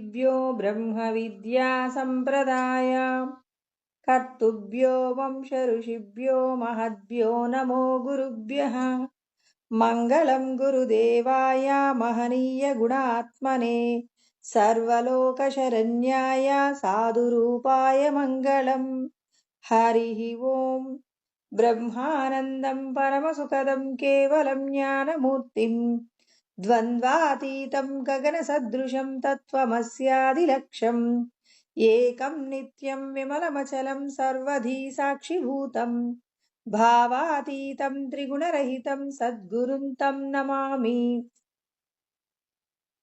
ऋषिभ्यो ब्रह्मविद्या सम्प्रदाय कर्तुभ्यो वंश ऋषिभ्यो महद्भ्यो नमो गुरुभ्यः। मङ्गलं गुरुदेवाय महनीय गुणात्मने सर्वलोकशरण्याय साधुरूपाय मङ्गलम्। हरिः ओम्। ब्रह्मानन्दं परमसुखदं केवलं ज्ञानमूर्तिं द्वन्द्वातीतं गगनसदृशं तत्त्वमस्यादिलक्ष्यम् एकं नित्यं विमलमचलं सर्वधी साक्षिभूतं भावातीतं त्रिगुणरहितं सद्गुरुं तं नमामि।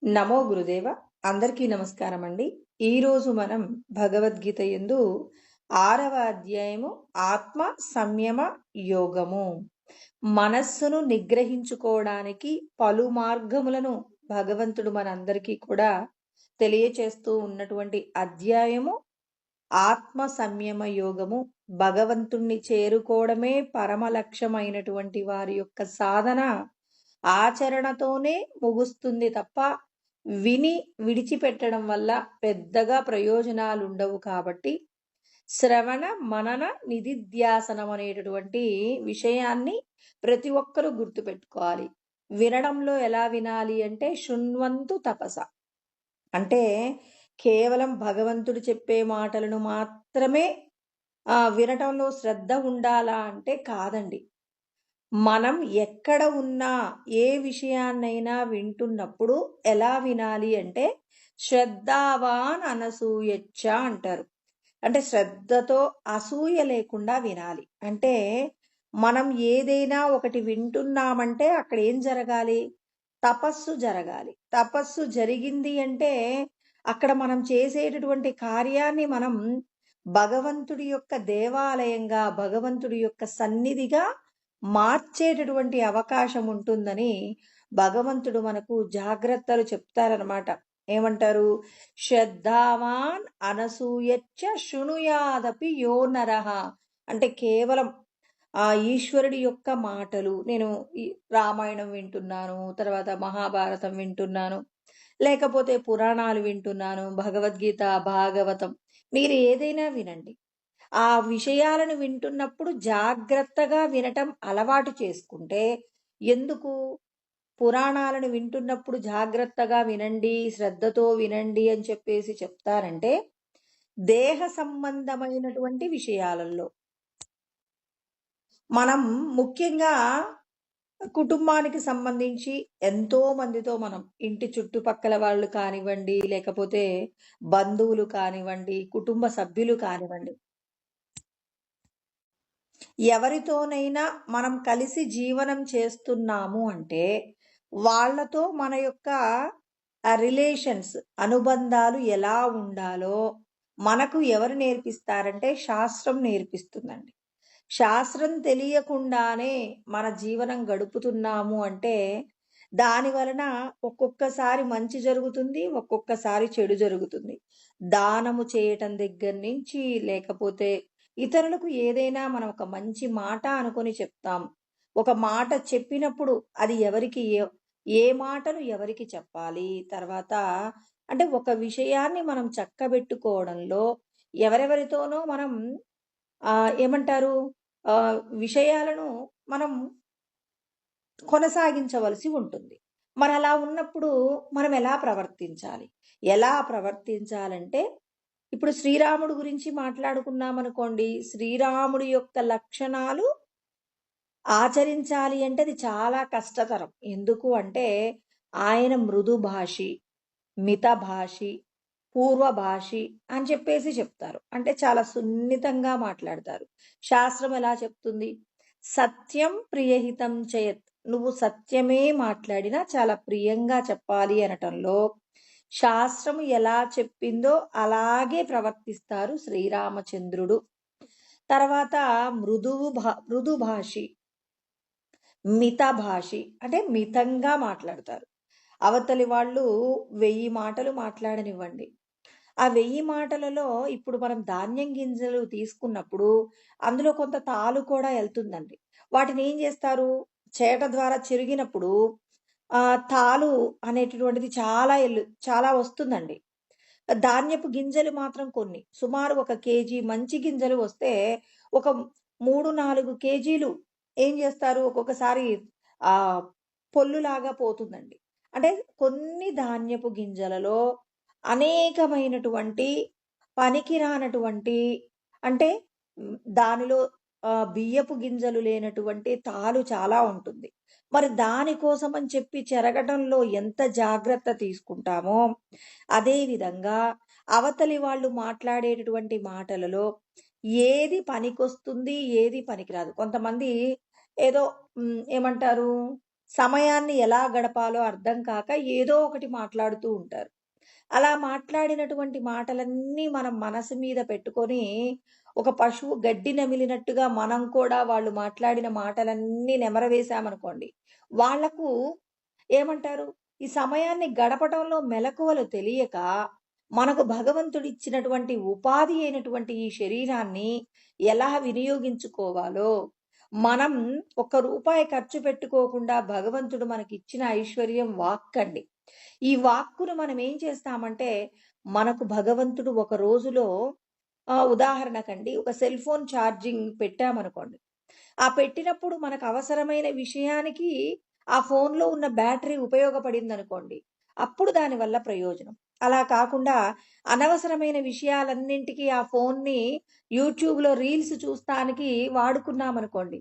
నమో గురుదేవ. అందరికీ నమస్కారం అండి. ఈరోజు మనం భగవద్గీత యందు 6వ అధ్యాయము ఆత్మ సంయమ యోగము. మనస్సును నిగ్రహించుకోవడానికి పలు మార్గములను భగవంతుడు మనందరికీ కూడా తెలియచేస్తూ ఉన్నటువంటి అధ్యాయము ఆత్మ సంయమ యోగము. భగవంతుణ్ణి చేరుకోవడమే పరమ లక్ష్యమైనటువంటి వారి యొక్క సాధన ఆచరణతోనే ముగుస్తుంది తప్ప విని విడిచిపెట్టడం వల్ల పెద్దగా ప్రయోజనాలు ఉండవు. కాబట్టి శ్రవణ మనన నిధిధ్యాసనం అనేటటువంటి విషయాన్ని ప్రతి ఒక్కరూ గుర్తుపెట్టుకోవాలి. వినడంలో ఎలా వినాలి అంటే శృణ్వంతు తపస, అంటే కేవలం భగవంతుడు చెప్పే మాటలను మాత్రమే వినటంలో శ్రద్ధ ఉండాలా అంటే కాదండి. మనం ఎక్కడ ఉన్నా ఏ విషయాన్నైనా వింటున్నప్పుడు ఎలా వినాలి అంటే శ్రద్ధావాన్ అనసూయచ్చ అంటారు. అంటే శ్రద్ధతో అసూయ లేకుండా వినాలి. అంటే మనం ఏదైనా ఒకటి వింటున్నామంటే అక్కడ ఏం జరగాలి? తపస్సు జరగాలి. తపస్సు జరిగింది అంటే అక్కడ మనం చేసేటటువంటి కార్యాన్ని మనం భగవంతుడి యొక్క దేవాలయంగా, భగవంతుడి యొక్క సన్నిధిగా మార్చేటటువంటి అవకాశం ఉంటుందని భగవంతుడు మనకు జాగ్రత్తలు చెప్తారనమాట. ఏమంటారు? శ్రద్ధావాన్ అనసూయచ్చ శృణుయాదపి యో నరః. అంటే కేవలం ఆ ఈశ్వరుడి యొక్క మాటలు, నేను రామాయణం వింటున్నాను, తర్వాత మహాభారతం వింటున్నాను, లేకపోతే పురాణాలు వింటున్నాను, భగవద్గీత, భాగవతం, మీరు ఏదైనా వినండి. ఆ విషయాలను వింటున్నప్పుడు జాగ్రత్తగా వినటం అలవాటు చేసుకుంటే, ఎందుకు పురాణాలను వింటున్నప్పుడు జాగ్రత్తగా వినండి, శ్రద్ధతో వినండి అని చెప్పేసి చెప్తారంటే, దేహ సంబంధమైనటువంటి విషయాలలో మనం ముఖ్యంగా కుటుంబానికి సంబంధించి ఎంతో మందితో మనం ఇంటి చుట్టుపక్కల వాళ్ళు కానివ్వండి, లేకపోతే బంధువులు కానివ్వండి, కుటుంబ సభ్యులు కానివ్వండి, ఎవరితోనైనా మనం కలిసి జీవనం చేస్తున్నాము అంటే వాళ్ళతో మన యొక్క రిలేషన్స్, అనుబంధాలు ఎలా ఉండాలో మనకు ఎవరు నేర్పిస్తారంటే శాస్త్రం నేర్పిస్తుందండి. శాస్త్రం తెలియకుండానే మన జీవనం గడుపుతున్నాము అంటే దాని వలన ఒక్కొక్కసారి మంచి జరుగుతుంది, ఒక్కొక్కసారి చెడు జరుగుతుంది. దానము చేయటం దగ్గర నుంచి, లేకపోతే ఇతరులకు ఏదైనా మనం ఒక మంచి మాట అనుకొని చెప్తాం. ఒక మాట చెప్పినప్పుడు అది ఎవరికి ఏ మాటను ఎవరికి చెప్పాలి, తర్వాత అంటే ఒక విషయాన్ని మనం చక్కబెట్టుకోవడంలో ఎవరెవరితోనో మనం ఏమంటారు విషయాలను మనం కొనసాగించవలసి ఉంటుంది. మరి అలా ఉన్నప్పుడు మనం ఎలా ప్రవర్తించాలి? ఎలా ప్రవర్తించాలంటే, ఇప్పుడు శ్రీరాముడు గురించి మాట్లాడుకున్నామనుకోండి, శ్రీరాముడి యొక్క లక్షణాలు ఆచరించాలి అంటే అది చాలా కష్టతరం. ఎందుకు అంటే ఆయన మృదుభాషి, మితభాషి, పూర్వభాషి అని చెప్పేసి చెప్తారు. అంటే చాలా సున్నితంగా మాట్లాడతారు. శాస్త్రం ఎలా చెప్తుంది? సత్యం ప్రియహితం చేయత్. నువ్వు సత్యమే మాట్లాడినా చాలా ప్రియంగా చెప్పాలి అనటంలో శాస్త్రం ఎలా చెప్పిందో అలాగే ప్రవర్తిస్తారు శ్రీరామచంద్రుడు. తర్వాత మృదుభాషి, మితభాషి అంటే మితంగా మాట్లాడతారు. అవతలి వాళ్ళు 1000 మాటలు మాట్లాడనివ్వండి, ఆ 1000 మాటలలో ఇప్పుడు మనం ధాన్యం గింజలు తీసుకున్నప్పుడు అందులో కొంత తాలు కూడా వెళ్తుందండి. వాటిని ఏం చేస్తారు? చేట ద్వారా చెరిగినప్పుడు తాలు అనేటటువంటిది చాలా వస్తుందండి. ధాన్యపు గింజలు మాత్రం కొన్ని. సుమారు 1 కేజీ మంచి గింజలు వస్తే, ఒక 3, 4 కేజీలు ఏం చేస్తారు ఒక్కొక్కసారి ఆహ్, పొల్లులాగా పోతుందండి. అంటే కొన్ని ధాన్యపు గింజలలో అనేకమైనటువంటి పనికిరానటువంటి అంటే దానిలో బియ్యపు గింజలు లేనటువంటి తాలు చాలా ఉంటుంది. మరి దానికోసమని చెప్పి చెరగటంలో ఎంత జాగ్రత్త తీసుకుంటామో, అదే విధంగా అవతలి వాళ్ళు మాట్లాడేటటువంటి మాటలలో ఏది పనికొస్తుంది, ఏది పనికిరాదు. కొంతమంది ఏదో ఏమంటారు? సమయాన్ని ఎలా గడపాలో అర్థం కాక ఏదో ఒకటి మాట్లాడుతూ ఉంటారు. అలా మాట్లాడినటువంటి మాటలన్నీ మనం మనసు మీద పెట్టుకొని, ఒక పశువు గడ్డి నమిలినట్టుగా మనం కూడా వాళ్ళు మాట్లాడిన మాటలన్నీ నెమరవేశామనుకోండి, వాళ్ళకు ఏమంటారు? ఈ సమయాన్ని గడపటంలో మెలకువలు తెలియక, మనకు భగవంతుడిచ్చినటువంటి ఉపాధి అయినటువంటి ఈ శరీరాన్ని ఎలా వినియోగించుకోవాలో, మనం ఒక్క రూపాయి ఖర్చు పెట్టుకోకుండా భగవంతుడు మనకిచ్చిన ఐశ్వర్యం వాక్కండి. ఈ వాక్కును మనం ఏం చేస్తామంటే, మనకు భగవంతుడు ఒక రోజులో ఉదాహరణకండి ఒక సెల్ ఫోన్ ఛార్జింగ్ పెట్టామనుకోండి. ఆ పెట్టినప్పుడు మనకు అవసరమైన విషయానికి ఆ ఫోన్‌లో ఉన్న బ్యాటరీ ఉపయోగపడిందనుకోండి. అప్పుడు దానివల్ల ప్రయోజనం. అలా కాకుండా అనవసరమైన విషయాలన్నింటికి ఆ ఫోన్‌ని యూట్యూబ్‌లో రీల్స్ చూస్తానికి వాడుకున్నామనుకోండి.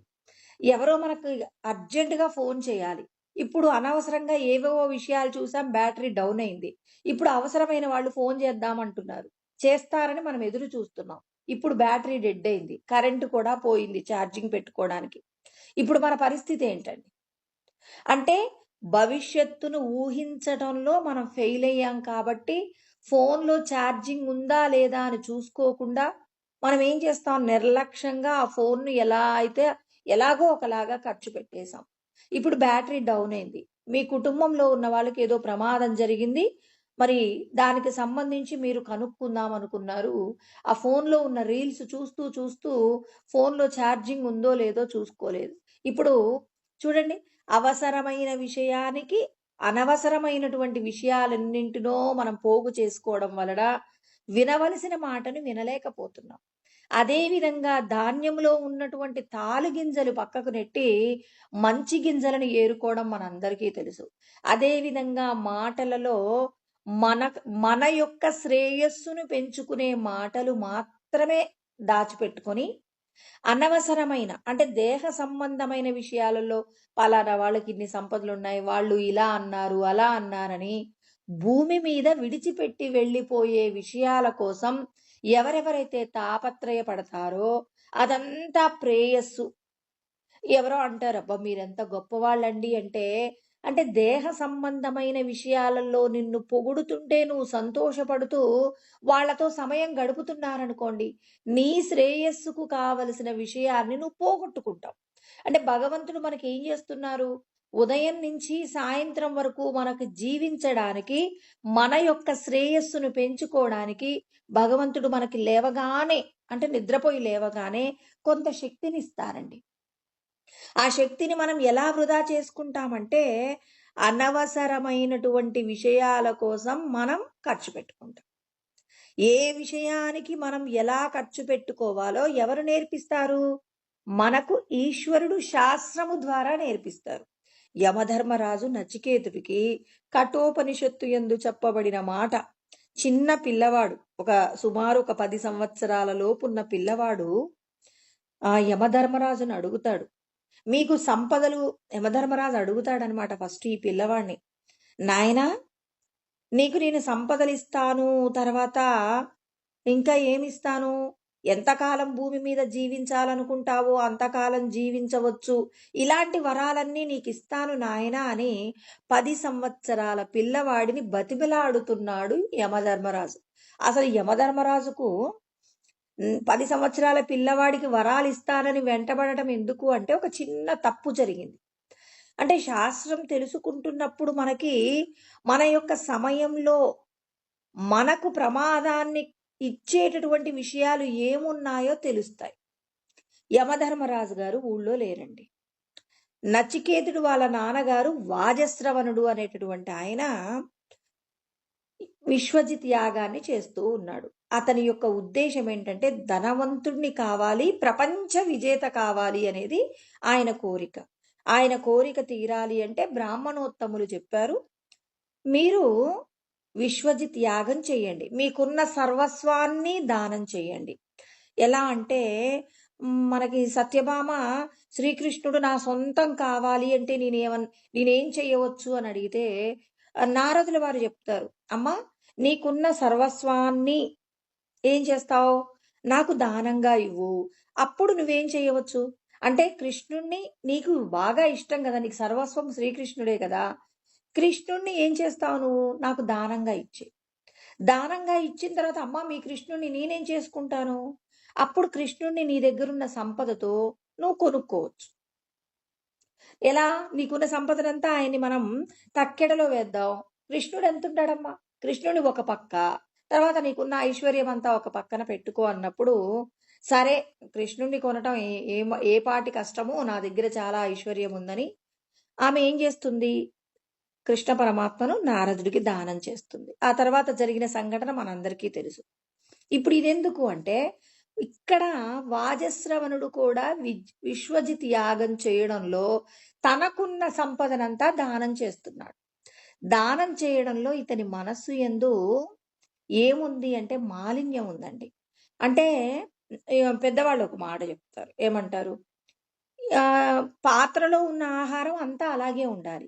ఎవరో మనకు అర్జెంట్‌గా ఫోన్ చేయాలి. ఇప్పుడు అనవసరంగా ఏవేవో విషయాలు చూసాం, బ్యాటరీ డౌన్ అయింది. ఇప్పుడు అవసరమైన వాళ్ళు ఫోన్ చేద్దామంటున్నారు. చేస్తారని మనం ఎదురు చూస్తున్నాం. ఇప్పుడు బ్యాటరీ డెడ్ అయింది. కరెంట్ కూడా పోయింది ఛార్జింగ్ పెట్టుకోవడానికి. ఇప్పుడు మన పరిస్థితి ఏంటండి? అంటే భవిష్యత్తును ఊహించటంలో మనం ఫెయిల్ అయ్యాం కాబట్టి, ఫోన్‌లో ఛార్జింగ్ ఉందా లేదా అని చూసుకోకుండా మనం ఏం చేస్తాం? నిర్లక్ష్యంగా ఆ ఫోన్‌ని ఎలా అయితే ఎలాగో ఒకలాగా ఖర్చు పెట్టేసాం. ఇప్పుడు బ్యాటరీ డౌన్ అయింది. మీ కుటుంబంలో ఉన్న వాళ్ళకి ఏదో ప్రమాదం జరిగింది. మరి దానికి సంబంధించి మీరు కనుక్కుందాం అనుకున్నారు. ఆ ఫోన్‌లో ఉన్న రీల్స్ చూస్తూ చూస్తూ ఫోన్‌లో ఛార్జింగ్ ఉందో లేదో చూసుకోలేదు. ఇప్పుడు చూడండి, అవసరమైన విషయానికి అనవసరమైనటువంటి విషయాలన్నింటినో మనం పోగు చేసుకోవడం వలన వినవలసిన మాటను వినలేకపోతున్నాం. అదే విధంగా ధాన్యంలో ఉన్నటువంటి తాలు గింజలు పక్కకు నెట్టి మంచి గింజలను ఏరుకోవడం మనందరికీ తెలుసు. అదే విధంగా మాటలలో మన మన యొక్క శ్రేయస్సును పెంచుకునే మాటలు మాత్రమే దాచిపెట్టుకొని, అనవసరమైన అంటే దేహ సంబంధమైన విషయాలలో పలానా వాళ్ళకి ఇన్ని సంపదలున్నాయి, వాళ్ళు ఇలా అన్నారు, అలా అన్నారని భూమి మీద విడిచిపెట్టి వెళ్ళిపోయే విషయాల కోసం ఎవరెవరైతే తాపత్రయపడతారో అదంతా ప్రేయస్సు. ఎవరో అంటారు, "అబ్బా! మీరెంత గొప్పవాళ్ళండి" అంటే దేహ సంబంధమైన విషయాలలో నిన్ను పొగుడుతుంటే నువ్వు సంతోషపడుతూ వాళ్ళతో సమయం గడుపుతున్నారనుకోండి, నీ శ్రేయస్సుకు కావలసిన విషయాన్ని నువ్వు పోగొట్టుకుంటావు. అంటే భగవంతుడు మనకేం చేస్తున్నారు? ఉదయం నుంచి సాయంత్రం వరకు మనకు జీవించడానికి, మన యొక్క శ్రేయస్సును పెంచుకోవడానికి భగవంతుడు మనకి లేవగానే అంటే నిద్రపోయి లేవగానే కొంత శక్తినిస్తారండి. ఆ శక్తిని మనం ఎలా వృధా చేసుకుంటామంటే, అనవసరమైనటువంటి విషయాల కోసం మనం ఖర్చు పెట్టుకుంటాం. ఏ విషయానికి మనం ఎలా ఖర్చు పెట్టుకోవాలో ఎవరు నేర్పిస్తారు? మనకు ఈశ్వరుడు శాస్త్రము ద్వారా నేర్పిస్తారు. యమధర్మరాజు నచికేతుడికి కఠోపనిషత్తు యందు చెప్పబడిన మాట, చిన్న పిల్లవాడు సుమారు ఒక 10 సంవత్సరాల లోపున్న పిల్లవాడు ఆ యమధర్మరాజును అడుగుతాడు. మీకు సంపదలు యమధర్మరాజు అడుగుతాడనమాట ఫస్ట్ ఈ పిల్లవాడిని. నాయనా, నీకు నేను సంపదలిస్తాను, తర్వాత ఇంకా ఏమిస్తాను? ఎంతకాలం భూమి మీద జీవించాలనుకుంటావో అంతకాలం జీవించవచ్చు. ఇలాంటి వరాలన్నీ నీకిస్తాను నాయనా అని 10 సంవత్సరాల పిల్లవాడిని బతిమిలాడుతున్నాడు యమధర్మరాజు. అసలు యమధర్మరాజుకు 10 సంవత్సరాల పిల్లవాడికి వరాలిస్తానని వెంటబడటం ఎందుకు అంటే, ఒక చిన్న తప్పు జరిగింది. అంటే శాస్త్రం తెలుసుకుంటున్నప్పుడు మనకి మన యొక్క సమయంలో మనకు ప్రమాదాన్ని ఇచ్చేటటువంటి విషయాలు ఏమున్నాయో తెలుస్తాయి. యమధర్మరాజు గారు ఊళ్ళో లేరండి. నచికేతుడు వాళ్ళ నాన్నగారు వాజశ్రవణుడు అనేటటువంటి ఆయన విశ్వజిత్ యాగాన్ని చేస్తూ ఉన్నాడు. అతని యొక్క ఉద్దేశం ఏంటంటే ధనవంతుడిని కావాలి, ప్రపంచ విజేత కావాలి అనేది ఆయన కోరిక. ఆయన కోరిక తీరాలి అంటే బ్రాహ్మణోత్తములు చెప్పారు, మీరు విశ్వజిత్ యాగం చేయండి. మీకున్న సర్వస్వాన్ని దానం చేయండి. ఎలా అంటే మనకి సత్యభామ శ్రీకృష్ణుడు నా సొంతం కావాలి అంటే నేనేం చేయవచ్చు అని అడిగితే నారదుల వారు చెప్తారు, అమ్మా నీకున్న సర్వస్వాన్ని ఏం చేస్తావు, నాకు దానంగా ఇవ్వు. అప్పుడు నువ్వేం చేయవచ్చు అంటే కృష్ణుణ్ణి, నీకు బాగా ఇష్టం కదా, నీకు సర్వస్వం శ్రీకృష్ణుడే కదా, కృష్ణుణ్ణి ఏం చేస్తావు నువ్వు, నాకు దానంగా ఇచ్చి. దానంగా ఇచ్చిన తర్వాత అమ్మ మీ కృష్ణుణ్ణి నేనేం చేసుకుంటాను, అప్పుడు కృష్ణుణ్ణి నీ దగ్గరున్న సంపదతో నువ్వు కొనుక్కోవచ్చు. ఎలా, నీకున్న సంపదనంతా ఆయన్ని మనం తక్కెడలో వేద్దాం. కృష్ణుడు ఎంత ఉంటాడమ్మా, కృష్ణుని ఒక పక్క, తర్వాత నీకున్న ఐశ్వర్యం అంతా ఒక పక్కన పెట్టుకో అన్నప్పుడు, సరే కృష్ణుణ్ణి కొనటం ఏ పాటి కష్టమో, నా దగ్గర చాలా ఐశ్వర్యం ఉందని ఆమె ఏం చేస్తుంది, కృష్ణ పరమాత్మను నారదుడికి దానం చేస్తుంది. ఆ తర్వాత జరిగిన సంఘటన మనందరికీ తెలుసు. ఇప్పుడు ఇదెందుకు అంటే ఇక్కడ వాజశ్రవణుడు కూడా విశ్వజిత్ యాగం చేయడంలో తనకున్న సంపదనంతా దానం చేస్తున్నాడు. దానం చేయడంలో ఇతని మనస్సు యందు ఏముంది అంటే మాలిన్యం ఉందండి. అంటే పెద్దవాళ్ళు ఒక మాట చెప్తారు, ఏమంటారు, పాత్రలో ఉన్న ఆహారం అంతా అలాగే ఉండాలి,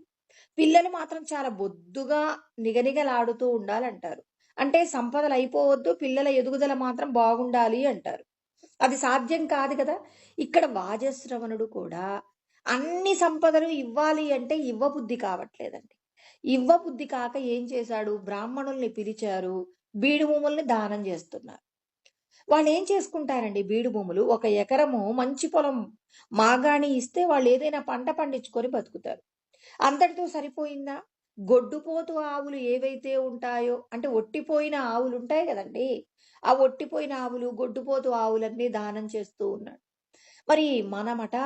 పిల్లలు మాత్రం చాలా బొద్దుగా నిగనిగలాడుతూ ఉండాలంటారు. అంటే సంపదలు అయిపోవద్దు, పిల్లల ఎదుగుదల మాత్రం బాగుండాలి అంటారు. అది సాధ్యం కాదు కదా. ఇక్కడ వాజశ్రవణుడు కూడా అన్ని సంపదలు ఇవ్వాలి అంటే ఇవ్వబుద్ధి కావట్లేదండి. ఇవ్వబుద్ధి కాక ఏం చేశాడు, బ్రాహ్మణుల్ని పిలిచారు, బీడు భూముల్ని దానం చేస్తున్నారు. వాళ్ళు ఏం చేసుకుంటారండి, బీడు భూములు 1 ఎకరము మంచి పొలం మాగాణి ఇస్తే వాళ్ళు ఏదైనా పంట పండించుకొని బతుకుతారు. అంతటితో సరిపోయిందా, గొడ్డుపోతు ఆవులు ఏవైతే ఉంటాయో, అంటే ఒట్టిపోయిన ఆవులు ఉంటాయి కదండి, ఆ ఒట్టిపోయిన ఆవులు, గొడ్డుపోతు ఆవులన్నీ దానం చేస్తూ ఉన్నాడు. మరి మనమట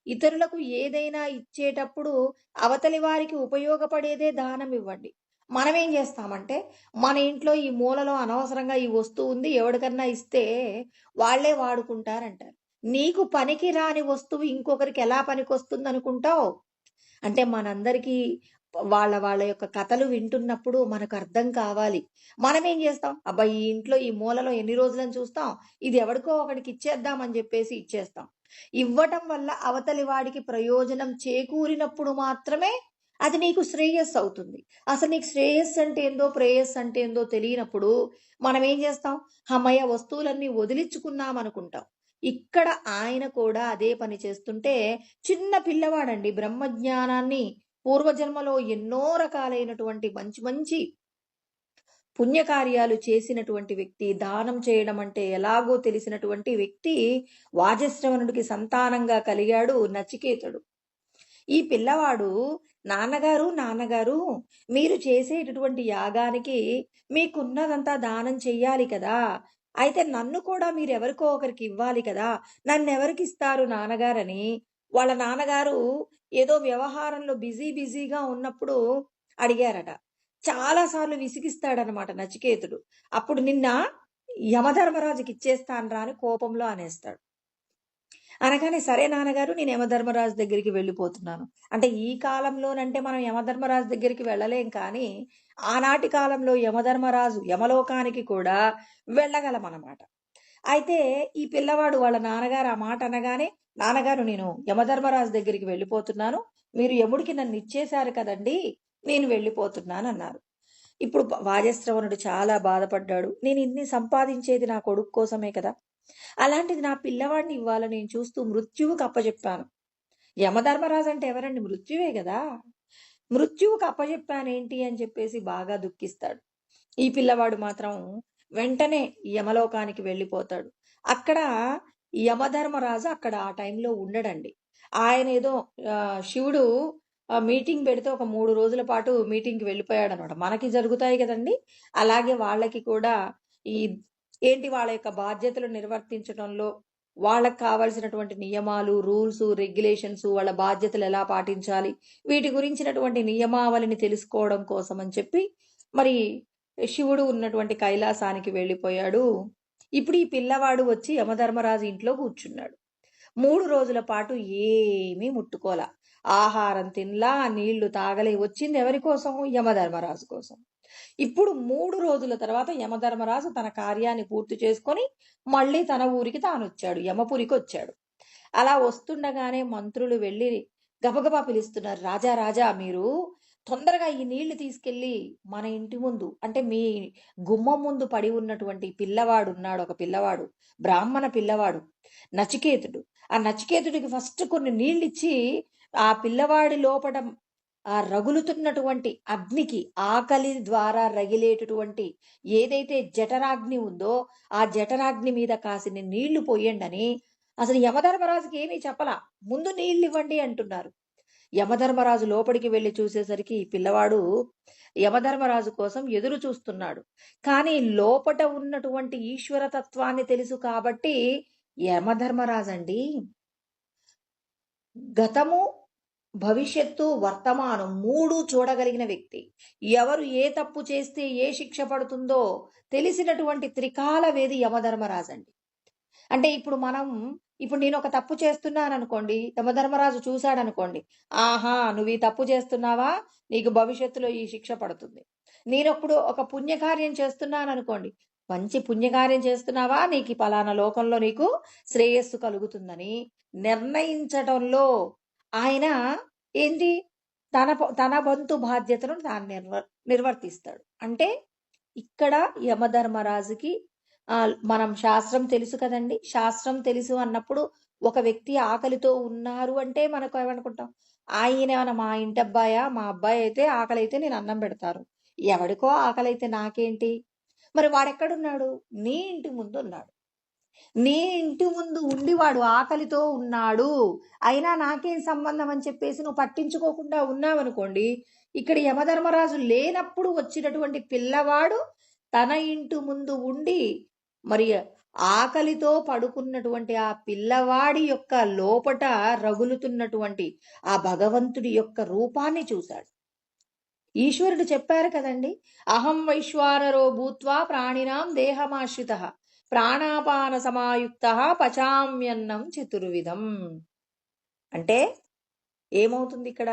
ఇతరులకు ఏదైనా ఇచ్చేటప్పుడు అవతలి వారికి ఉపయోగపడేదే దానం ఇవ్వండి. మనం ఏం చేస్తామంటే మన ఇంట్లో ఈ మూలలో అనవసరంగా ఈ వస్తువు ఉంది, ఎవరికన్నా ఇస్తే వాళ్ళే వాడుకుంటారంటారు. నీకు పనికి రాని వస్తువు ఇంకొకరికి ఎలా పనికొస్తుంది అనుకుంటావు. అంటే మనందరికీ వాళ్ళ వాళ్ళ యొక్క కథలు వింటున్నప్పుడు మనకు అర్థం కావాలి. మనం ఏం చేస్తాం, అబ్బా ఈ ఇంట్లో ఈ మూలలో ఎన్ని రోజులని చూస్తాం, ఇది ఎవడికో ఒకడికి ఇచ్చేద్దాం అని చెప్పేసి ఇచ్చేస్తాం. ఇవ్వటం వల్ల అవతలి వాడికి ప్రయోజనం చేకూరినప్పుడు మాత్రమే అది నీకు శ్రేయస్సు అవుతుంది. అసలు నీకు శ్రేయస్సు అంటే ఏందో, ప్రేయస్సు అంటే ఏందో తెలియనప్పుడు మనం ఏం చేస్తాం, హమ్మయ్య వస్తువులన్నీ వదిలించుకున్నాం అనుకుంటాం. ఇక్కడ ఆయన కూడా అదే పని చేస్తుంటే, చిన్న పిల్లవాడండి, బ్రహ్మజ్ఞానాన్ని పూర్వజన్మలో ఎన్నో రకాలైనటువంటి మంచి మంచి పుణ్యకార్యాలు చేసినటువంటి వ్యక్తి, దానం చేయడం అంటే ఎలాగో తెలిసినటువంటి వ్యక్తి వాజశ్రవణుడికి సంతానంగా కలిగాడు నచికేతుడు. ఈ పిల్లవాడు నాన్నగారు నాన్నగారు మీరు చేసేటటువంటి యాగానికి మీకున్నదంతా దానం చెయ్యాలి కదా, అయితే నన్ను కూడా మీరు ఎవరికో ఒకరికి ఇవ్వాలి కదా, నన్నెవరికి ఇస్తారు నాన్నగారని వాళ్ళ నాన్నగారు ఏదో వ్యవహారంలో బిజీగా ఉన్నప్పుడు అడిగారట. చాలా సార్లు విసిగిస్తాడనమాట నచికేతుడు. అప్పుడు నిన్న యమధర్మరాజుకి ఇచ్చేస్తానరా అని కోపంలో అనేస్తాడు. అనగానే సరే నాన్నగారు నేను యమధర్మరాజు దగ్గరికి వెళ్ళిపోతున్నాను. అంటే ఈ కాలంలోనంటే మనం యమధర్మరాజు దగ్గరికి వెళ్ళలేం, కానీ ఆనాటి కాలంలో యమధర్మరాజు యమలోకానికి కూడా వెళ్ళగలమన్నమాట. అయితే ఈ పిల్లవాడు వాళ్ళ నాన్నగారు ఆ మాట అనగానే, నాన్నగారు నేను యమధర్మరాజు దగ్గరికి వెళ్ళిపోతున్నాను, మీరు యముడికి నన్ను ఇచ్చేశారు కదండి, నేను వెళ్ళిపోతున్నాను అన్నారు. ఇప్పుడు వాజశ్రవణుడు చాలా బాధపడ్డాడు. నేను ఇన్ని సంపాదించేది నా కొడుకు కోసమే కదా, అలాంటిది నా పిల్లవాడిని ఇవ్వాలని నేను చూస్తూ మృత్యువుకు అప్పచెప్పాను. యమధర్మరాజు అంటే ఎవరండి, మృత్యువే కదా, మృత్యువుకు అప్పచెప్పానేంటి అని చెప్పేసి బాగా దుఃఖిస్తాడు. ఈ పిల్లవాడు మాత్రం వెంటనే యమలోకానికి వెళ్ళిపోతాడు. అక్కడ యమధర్మరాజు అక్కడ ఆ టైంలో ఉండడండి. ఆయన ఏదో శివుడు మీటింగ్ పెడితే ఒక 3 రోజుల పాటు మీటింగ్కి వెళ్ళిపోయాడు అనమాట. మనకి జరుగుతాయి కదండి, అలాగే వాళ్ళకి కూడా ఈ ఏంటి వాళ్ళ యొక్క బాధ్యతలు నిర్వర్తించడంలో వాళ్ళకి కావాల్సినటువంటి నియమాలు, రూల్స్, రెగ్యులేషన్స్, వాళ్ళ బాధ్యతలు ఎలా పాటించాలి, వీటి గురించినటువంటి నియమావళిని తెలుసుకోవడం కోసం అని చెప్పి మరి శివుడు ఉన్నటువంటి కైలాసానికి వెళ్ళిపోయాడు. ఇప్పుడు ఈ పిల్లవాడు వచ్చి యమధర్మరాజు ఇంట్లో కూర్చున్నాడు. 3 రోజుల పాటు ఏమీ ముట్టుకోలా. ఆహారం తినలా, నీళ్లు తాగలే. వచ్చింది ఎవరి కోసం? యమధర్మరాజు కోసం. ఇప్పుడు 3 రోజుల తర్వాత యమధర్మరాజు తన కార్యాన్ని పూర్తి చేసుకొని మళ్ళీ తన ఊరికి తానొచ్చాడు. యమపురికొచ్చాడు. అలా వస్తుండగానే మంత్రులు వెళ్ళి గబగబా పిలుస్తున్నారు. రాజా రాజా, మీరు తొందరగా ఈ నీళ్లు తీసుకెళ్ళి మన ఇంటి ముందు, అంటే మీ గుమ్మం ముందు పడి ఉన్నటువంటి పిల్లవాడు ఉన్నాడు, ఒక పిల్లవాడు, బ్రాహ్మణ పిల్లవాడు, నచికేతుడు. ఆ నచికేతుడికి ఫస్ట్ కొన్ని నీళ్ళిచ్చి ఆ పిల్లవాడి లోపట ఆ రగులుతున్నటువంటి అగ్నికి, ఆకలి ద్వారా రగిలేటటువంటి ఏదైతే జఠరాగ్ని ఉందో ఆ జఠరాగ్ని మీద కాసిన నీళ్లు పోయండి. అసలు యమధర్మరాజుకి ఏమీ చెప్పలా. ముందు నీళ్ళు ఇవ్వండి అంటున్నారు. యమధర్మరాజు లోపలికి వెళ్లి చూసేసరికి ఈ పిల్లవాడు యమధర్మరాజు కోసం ఎదురు చూస్తున్నాడు. కానీ లోపట ఉన్నటువంటి ఈశ్వర తత్వాన్ని తెలుసు కాబట్టి యమధర్మరాజండి గతము, భవిష్యత్తు, వర్తమానం 3 చూడగలిగిన వ్యక్తి. ఎవరు ఏ తప్పు చేస్తే ఏ శిక్ష పడుతుందో తెలిసినటువంటి త్రికాల వేది యమధర్మరాజండి. అంటే ఇప్పుడు నేను ఒక తప్పు చేస్తున్నాననుకోండి, యమధర్మరాజు చూశాడనుకోండి, ఆహా నువ్వు ఈ తప్పు చేస్తున్నావా, నీకు భవిష్యత్తులో ఈ శిక్ష పడుతుంది. నేనప్పుడు ఒక పుణ్యకార్యం చేస్తున్నాననుకోండి, మంచి పుణ్యకార్యం చేస్తున్నావా, నీకు పలానా లోకంలో నీకు శ్రేయస్సు కలుగుతుందని నిర్ణయించటంలో ఆయన ఏంటి, తన వంతు బాధ్యతను తాను నిర్వర్తిస్తాడు. అంటే ఇక్కడ యమధర్మరాజుకి మనం శాస్త్రం తెలుసు కదండి. శాస్త్రం తెలుసు అన్నప్పుడు ఒక వ్యక్తి ఆకలితో ఉన్నారు అంటే మనకు ఏమనుకుంటాం, ఆయన మా ఇంటి అబ్బాయా, మా అబ్బాయి అయితే ఆకలి అయితే నేను అన్నం పెడతారు, ఎవడికో ఆకలి అయితే నాకేంటి. మరి వాడెక్కడున్నాడు? నీ ఇంటి ముందు ఉన్నాడు. నీ ఇంటి ముందు ఉండి వాడు ఆకలితో ఉన్నాడు, అయినా నాకేం సంబంధం అని చెప్పేసి నువ్వు పట్టించుకోకుండా ఉన్నావనుకోండి, ఇక్కడ యమధర్మరాజు లేనప్పుడు వచ్చినటువంటి పిల్లవాడు తన ఇంటి ముందు ఉండి మరి ఆకలితో పడుకున్నటువంటి ఆ పిల్లవాడి యొక్క లోపట రగులుతున్నటువంటి ఆ భగవంతుడి యొక్క రూపాన్ని చూశాడు. ఈశ్వరుడు చెప్పారు కదండి, అహం వైశ్వానరో భూత్వా ప్రాణినాం దేహమాశ్రిత ప్రాణాపాన సమాయుక్త పచామ్యన్నం చతుర్విధం. అంటే ఏమవుతుంది ఇక్కడ?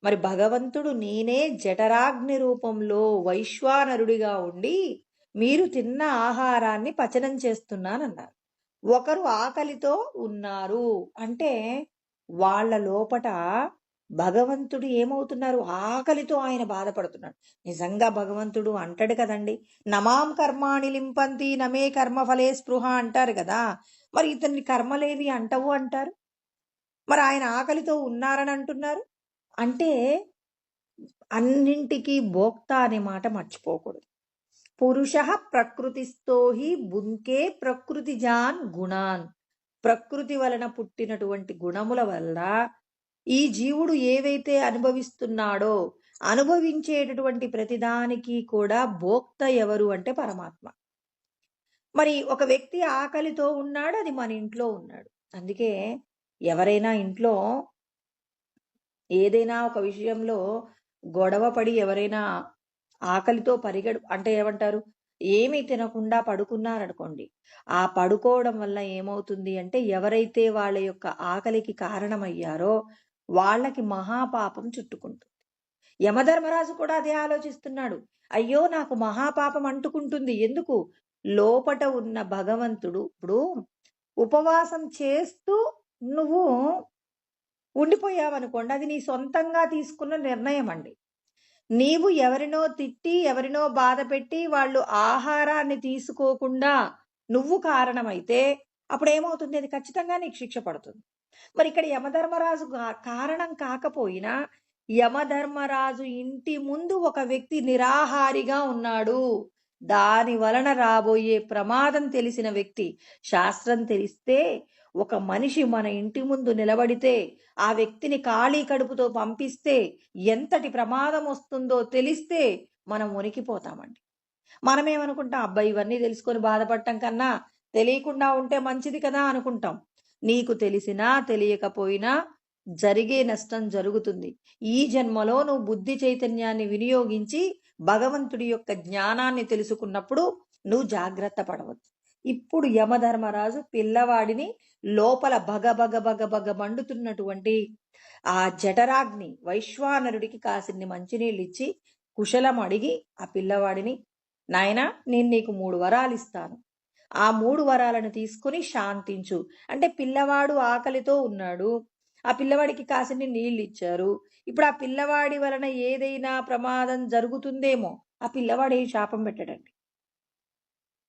మరి భగవంతుడు నేనే జఠరాగ్ని రూపంలో వైశ్వానరుడిగా ఉండి మీరు తిన్న ఆహారాన్ని పచనం చేస్తున్నానన్నారు. ఒకరు ఆకలితో ఉన్నారు అంటే వాళ్ళ లోపట భగవంతుడు ఏమవుతున్నారు? ఆకలితో ఆయన బాధపడుతున్నాడు. నిజంగా భగవంతుడు అంటాడు కదండి, నమాం కర్మాణి లింపంతి నమే కర్మఫలే స్పృహ అంటారు కదా. మరి ఇతన్ని కర్మలేవి అంటవు అంటారు, మరి ఆయన ఆకలితో ఉన్నారని అంటున్నారు. అంటే అన్నింటికీ భోక్త అనే మాట మర్చిపోకూడదు. పురుష ప్రకృతిస్థో హి బుంకే ప్రకృతి జాన్ గుణాన్. ప్రకృతి వలన పుట్టినటువంటి గుణముల వల్ల ఈ జీవుడు ఏవైతే అనుభవిస్తున్నాడో అనుభవించేటటువంటి ప్రతిదానికి కూడా భోక్త ఎవరు అంటే పరమాత్మ. మరి ఒక వ్యక్తి ఆకలితో ఉన్నాడు, అది మన ఇంట్లో ఉన్నాడు. అందుకే ఎవరైనా ఇంట్లో ఏదైనా ఒక విషయంలో గొడవ పడి ఎవరైనా ఆకలితో అంటే ఏమంటారు, ఏమీ తినకుండా పడుకున్నారనుకోండి, ఆ పడుకోవడం వల్ల ఏమవుతుంది అంటే ఎవరైతే వాళ్ళ యొక్క ఆకలికి కారణమయ్యారో వాళ్ళకి మహాపాపం చుట్టుకుంటుంది. యమధర్మరాజు కూడా అదే ఆలోచిస్తున్నాడు, అయ్యో నాకు మహాపాపం అంటుకుంటుంది. ఎందుకు? లోపట ఉన్న భగవంతుడు ఇప్పుడు ఉపవాసం చేస్తూ నువ్వు ఉండిపోయావనుకోండి, అది నీ సొంతంగా తీసుకున్న నిర్ణయం అండి. నీవు ఎవరినో తిట్టి ఎవరినో బాధ పెట్టి వాళ్ళు ఆహారాన్ని తీసుకోకుండా నువ్వు కారణమైతే అప్పుడు ఏమవుతుంది? అది ఖచ్చితంగా నీకు శిక్ష పడుతుంది. మరి ఇక్కడ యమధర్మరాజు కారణం కాకపోయినా యమధర్మరాజు ఇంటి ముందు ఒక వ్యక్తి నిరాహారిగా ఉన్నాడు, దాని వలన రాబోయే ప్రమాదం తెలిసిన వ్యక్తి. శాస్త్రం తెలిస్తే ఒక మనిషి మన ఇంటి ముందు నిలబడితే ఆ వ్యక్తిని ఖాళీ కడుపుతో పంపిస్తే ఎంతటి ప్రమాదం వస్తుందో తెలిస్తే మనం వణికిపోతామండి. మనమేమనుకుంటాం, అబ్బాయి ఇవన్నీ తెలుసుకొని బాధపడటం కన్నా తెలియకుండా ఉంటే మంచిది కదా అనుకుంటాం. నీకు తెలిసినా తెలియకపోయినా జరిగే నష్టం జరుగుతుంది. ఈ జన్మలో నువ్వు బుద్ధి చైతన్యాన్ని వినియోగించి భగవంతుడి యొక్క జ్ఞానాన్ని తెలుసుకున్నప్పుడు నువ్వు జాగ్రత్త పడవద్దు. ఇప్పుడు యమధర్మరాజు పిల్లవాడిని లోపల భగ భగ భగ భగ మండుతున్నటువంటి ఆ జఠరాగ్ని వైశ్వానరుడికి కాసిన్ని మంచినీళ్ళు ఇచ్చి కుశలం అడిగి ఆ పిల్లవాడిని, నాయనా నేను నీకు 3 వరాలు ఇస్తాను, ఆ 3 వరాలను తీసుకుని శాంతించు. అంటే పిల్లవాడు ఆకలితో ఉన్నాడు, ఆ పిల్లవాడికి కాసిన్ని నీళ్ళు ఇచ్చారు. ఇప్పుడు ఆ పిల్లవాడి వలన ఏదైనా ప్రమాదం జరుగుతుందేమో, ఆ పిల్లవాడు ఏం శాపం పెట్టడండి.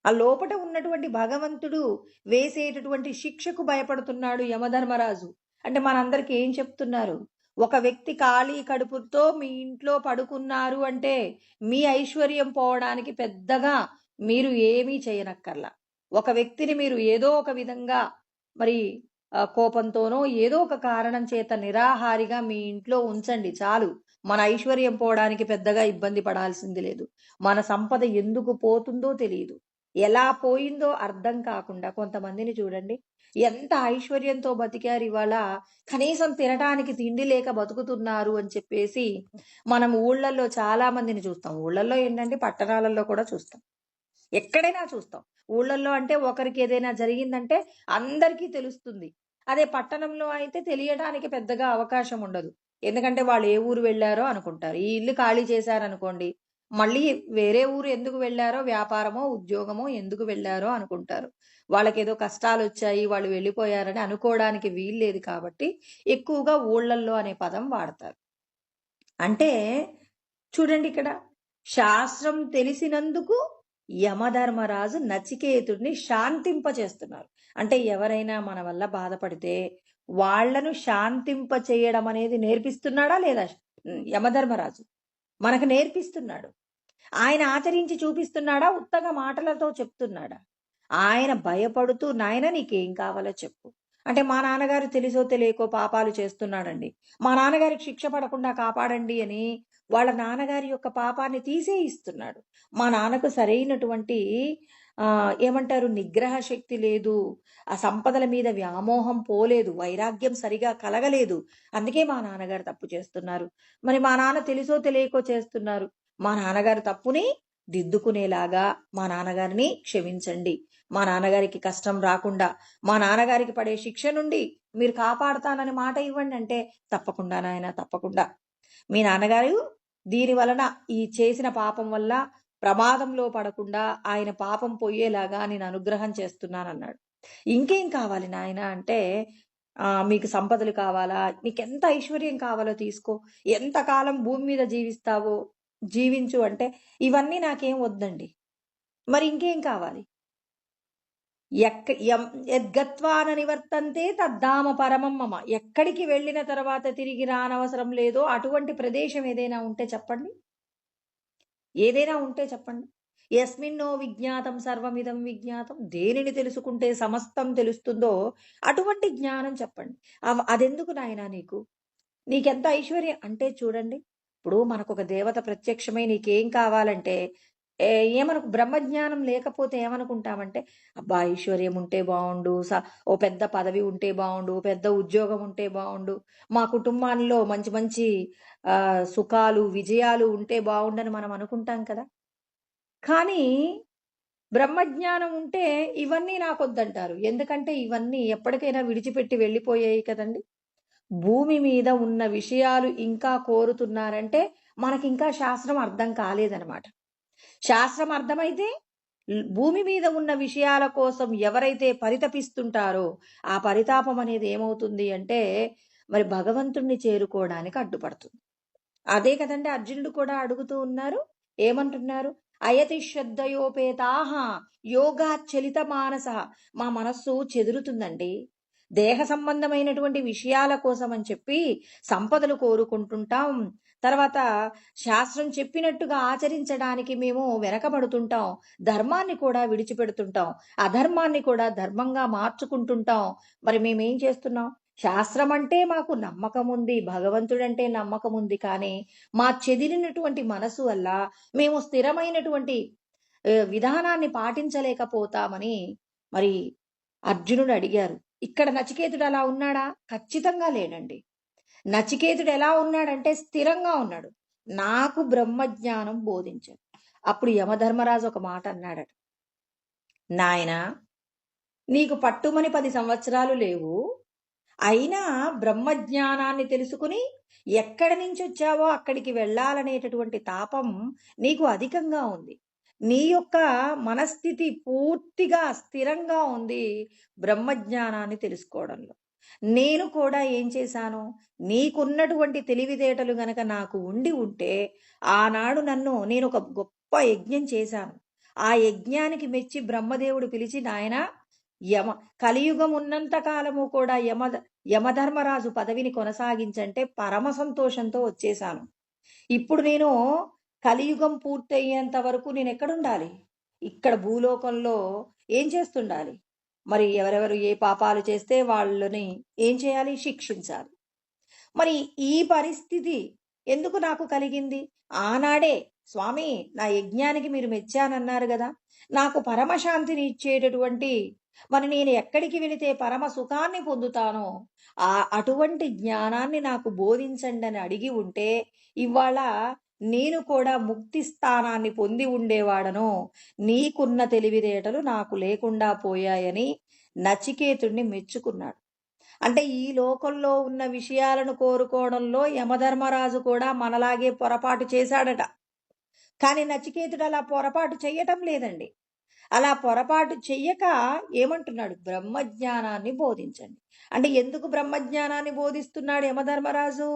ఆ లోపట ఉన్నటువంటి భగవంతుడు వేసేటటువంటి శిక్షకు భయపడుతున్నాడు యమధర్మరాజు. అంటే మనందరికి ఏం చెప్తున్నారు? ఒక వ్యక్తి ఖాళీ కడుపుతో మీ ఇంట్లో పడుకున్నారు అంటే మీ ఐశ్వర్యం పోవడానికి పెద్దగా మీరు ఏమీ చేయనక్కర్లా. ఒక వ్యక్తిని మీరు ఏదో ఒక విధంగా మరి కోపంతోనో ఏదో ఒక కారణం చేత నిరాహారిగా మీ ఇంట్లో ఉంచండి చాలు. మన ఐశ్వర్యం పోవడానికి పెద్దగా ఇబ్బంది పడాల్సింది లేదు. మన సంపద ఎందుకు పోతుందో తెలియదు. ఎలా పోయిందో అర్థం కాకుండా కొంతమందిని చూడండి, ఎంత ఐశ్వర్యంతో బతికారు, ఇవాళ కనీసం తినటానికి తిండి లేక బతుకుతున్నారు అని చెప్పేసి మనం ఊళ్ళల్లో చాలా మందిని చూస్తాం. ఊళ్ళల్లో ఏంటంటే పట్టణాలలో కూడా చూస్తాం. ఎక్కడైనా చూస్తాం. ఊళ్ళల్లో అంటే ఒకరికి ఏదైనా జరిగిందంటే అందరికీ తెలుస్తుంది. అదే పట్టణంలో అయితే తెలియడానికి పెద్దగా అవకాశం ఉండదు. ఎందుకంటే వాళ్ళు ఏ ఊరు వెళ్ళారో అనుకుంటారు. ఈ ఇల్లు ఖాళీ చేశారనుకోండి, మళ్ళీ వేరే ఊరు ఎందుకు వెళ్ళారో, వ్యాపారమో ఉద్యోగమో ఎందుకు వెళ్ళారో అనుకుంటారు. వాళ్ళకేదో కష్టాలొచ్చాయి, వాళ్ళు వెళ్ళిపోయారని అనుకోవడానికి వీల్లేదు కాబట్టి ఎక్కువగా ఊళ్ళల్లో అనే పదం వాడతారు. అంటే చూడండి, ఇక్కడ శాస్త్రం తెలిసినందుకు యమధర్మరాజు నచికేతుడిని శాంతింపచేస్తున్నారు. అంటే ఎవరైనా మన వల్ల బాధపడితే వాళ్లను శాంతింప చేయడం అనేది నేర్పిస్తున్నాడా లేదా? యమధర్మరాజు మనకు నేర్పిస్తున్నాడు. ఆయన ఆచరించి చూపిస్తున్నాడా? ఉత్తగా మాటలతో చెప్తున్నాడా? ఆయన భయపడుతూ, నాయన నీకేం కావాలో చెప్పు. అంటే మా నాన్నగారు తెలుసో తెలియకో పాపాలు చేస్తున్నాడండి, మా నాన్నగారికి శిక్ష పడకుండా కాపాడండి అని వాళ్ళ నాన్నగారి యొక్క పాపాన్ని తీసేయిస్తున్నాడు. మా నాన్నకు సరైనటువంటి ఏమంటారు, నిగ్రహ శక్తి లేదు, ఆ సంపదల మీద వ్యామోహం పోలేదు, వైరాగ్యం సరిగా కలగలేదు, అందుకే మా నాన్నగారు తప్పు చేస్తున్నారు. మరి మా నాన్న తెలుసో తెలియకో చేస్తున్నారు, మా నాన్నగారు తప్పుని దిద్దుకునేలాగా మా నాన్నగారిని క్షమించండి, మా నాన్నగారికి కష్టం రాకుండా, మా నాన్నగారికి పడే శిక్ష నుండి మీరు కాపాడుతానని మాట ఇవ్వండి. అంటే తప్పకుండా నాయన, తప్పకుండా మీ నాన్నగారు దీని వలన, ఈ చేసిన పాపం వల్ల ప్రమాదంలో పడకుండా ఆయన పాపం పోయేలాగా నేను అనుగ్రహం చేస్తున్నానన్నాడు. ఇంకేం కావాలి నాయన అంటే, మీకు సంపదలు కావాలా, నీకు ఎంత ఐశ్వర్యం కావాలో తీసుకో, ఎంతకాలం భూమి మీద జీవిస్తావో జీవించు అంటే, ఇవన్నీ నాకేం వద్దండి, మరి ఇంకేం కావాలి? యద్గత్వాన నివర్తంతే తద్ధామ పరమం మమ. ఎక్కడికి వెళ్ళిన తర్వాత తిరిగి రానవసరం లేదో అటువంటి ప్రదేశం ఏదైనా ఉంటే చెప్పండి, ఏదైనా ఉంటే చెప్పండి. యస్మిన్నో విజ్ఞాతం సర్వమిదం విజ్ఞాతం. దేనిని తెలుసుకుంటే సమస్తం తెలుస్తుందో అటువంటి జ్ఞానం చెప్పండి. అదెందుకు నాయనా నీకు, నీకెంత ఐశ్వర్యం అంటే చూడండి, ఇప్పుడు మనకు ఒక దేవత ప్రత్యక్షమై నీకేం కావాలంటే ఏమనుకు, బ్రహ్మజ్ఞానం లేకపోతే ఏమనుకుంటామంటే, అబ్బా ఐశ్వర్యం ఉంటే బాగుండు, ఓ పెద్ద పదవి ఉంటే బాగుండు, పెద్ద ఉద్యోగం ఉంటే బాగుండు, మా కుటుంబాల్లో మంచి మంచి సుఖాలు విజయాలు ఉంటే బాగుండని మనం అనుకుంటాం కదా. కానీ బ్రహ్మజ్ఞానం ఉంటే ఇవన్నీ నాకొద్దంటారు. ఎందుకంటే ఇవన్నీ ఎప్పటికైనా విడిచిపెట్టి వెళ్ళిపోయాయి కదండి. భూమి మీద ఉన్న విషయాలు ఇంకా కోరుతున్నారంటే మనకింకా శాస్త్రం అర్థం కాలేదనమాట. శాస్త్రం అర్థమైతే భూమి మీద ఉన్న విషయాల కోసం ఎవరైతే పరితపిస్తుంటారో ఆ పరితాపం అనేది ఏమవుతుంది అంటే మరి భగవంతుణ్ణి చేరుకోవడానికి అడ్డుపడుతుంది. అదే కదండి అర్జునుడు కూడా అడుగుతూ ఉన్నారు, ఏమంటున్నారు? అయతి శ్రద్ధయోపేతాహ యోగాచలిత మానస. మా మనస్సు చెదురుతుందండి, దేహ సంబంధమైనటువంటి విషయాల కోసం అని చెప్పి సంపదలు కోరుకుంటుంటాం, తర్వాత శాస్త్రం చెప్పినట్టుగా ఆచరించడానికి మేము వెనకబడుతుంటాం, ధర్మాన్ని కూడా విడిచిపెడుతుంటాం, అధర్మాన్ని కూడా ధర్మంగా మార్చుకుంటుంటాం. మరి మేమేం చేస్తున్నాం? శాస్త్రం అంటే మాకు నమ్మకం ఉంది, భగవంతుడంటే నమ్మకం ఉంది, కానీ మా చెదిరినటువంటి మనసు వల్ల మేము స్థిరమైనటువంటి విధానాన్ని పాటించలేకపోతామని మరి అర్జునుడు అడిగారు. ఇక్కడ నచికేతుడు అలా ఉన్నాడా? ఖచ్చితంగా లేడండి. నచికేతుడు ఎలా ఉన్నాడంటే స్థిరంగా ఉన్నాడు. నాకు బ్రహ్మజ్ఞానం బోధించండి. అప్పుడు యమధర్మరాజు ఒక మాట అన్నాడట. నాయనా, నీకు పట్టుమని 10 సంవత్సరాలు లేవు. అయినా బ్రహ్మజ్ఞానాన్ని తెలుసుకుని ఎక్కడి నుంచి వచ్చావో అక్కడికి వెళ్ళాలనేటటువంటి తాపం నీకు అధికంగా ఉంది. నీ యొక్క మనస్థితి పూర్తిగా స్థిరంగా ఉంది బ్రహ్మజ్ఞానాన్ని తెలుసుకోవడంలో. నేను కూడా ఏం చేశాను, నీకున్నటువంటి తెలివితేటలు గనక నాకు ఉండి ఉంటే ఆనాడు నేను ఒక గొప్ప యజ్ఞం చేశాను. ఆ యజ్ఞానికి మెచ్చి బ్రహ్మదేవుడు పిలిచి, నాయనా, యమ కలియుగం ఉన్నంత కాలము కూడా యమధర్మరాజు పదవిని కొనసాగించంటే పరమ సంతోషంతో వచ్చేశాను. ఇప్పుడు నేను కలియుగం పూర్తయ్యేంత వరకు నేను ఎక్కడుండాలి? ఇక్కడ భూలోకంలో ఏం చేస్తుండాలి? మరి ఎవరెవరు ఏ పాపాలు చేస్తే వాళ్ళని ఏం చేయాలి? శిక్షించాలి. మరి ఈ పరిస్థితి ఎందుకు నాకు కలిగింది? ఆనాడే స్వామి, నా యజ్ఞానికి మీరు మెచ్చానన్నారు కదా, నాకు పరమశాంతిని ఇచ్చేటటువంటి, మరి నేను ఎక్కడికి వెళితే పరమ సుఖాన్ని పొందుతానో అటువంటి జ్ఞానాన్ని నాకు బోధించండి అని అడిగి ఉంటే ఇవాళ నేను కూడా ముక్తి స్థానాన్ని పొంది ఉండేవాడను. నీకున్న తెలివితేటలు నాకు లేకుండా పోయాయని నచికేతుణ్ణి మెచ్చుకున్నాడు. అంటే ఈ లోకంలో ఉన్న విషయాలను కోరుకోవడంలో యమధర్మరాజు కూడా మనలాగే పొరపాటు చేశాడట. కానీ నచికేతుడు అలా పొరపాటు చెయ్యటం లేదండి. అలా పొరపాటు చెయ్యక ఏమంటున్నాడు? బ్రహ్మజ్ఞానాన్ని బోధించండి. అంటే ఎందుకు బ్రహ్మజ్ఞానాన్ని బోధిస్తున్నాడు యమధర్మరాజు?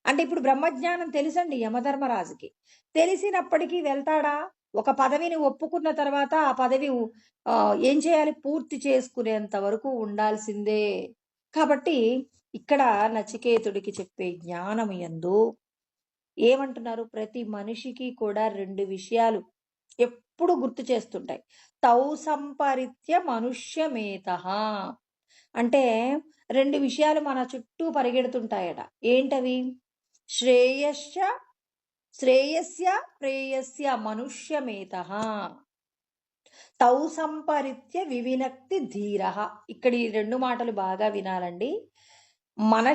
అంటే ఇప్పుడు బ్రహ్మజ్ఞానం తెలుసండి యమధర్మరాజుకి. తెలిసినప్పటికీ వెళ్తాడా? ఒక పదవిని ఒప్పుకున్న తర్వాత ఆ పదవి ఏం చేయాలి? పూర్తి చేసుకునేంత వరకు ఉండాల్సిందే. కాబట్టి ఇక్కడ నచికేతుడికి చెప్పే జ్ఞానం యందు ఏమంటున్నారు? ప్రతి మనిషికి కూడా 2 విషయాలు ఎప్పుడు గుర్తు చేస్తుంటాయి. తౌ సంపరిత్య మనుష్యమేతః అంటే 2 విషయాలు మన చుట్టూ పరిగెడుతుంటాయట. ఏంటవి? శ్రేయస్య ప్రేయస్య మనుష్యమేతః తౌ సంపరిత్య వివినక్తి ధీరః. ఇక్కడ ఈ 2 మాటలు బాగా వినాలండి. మన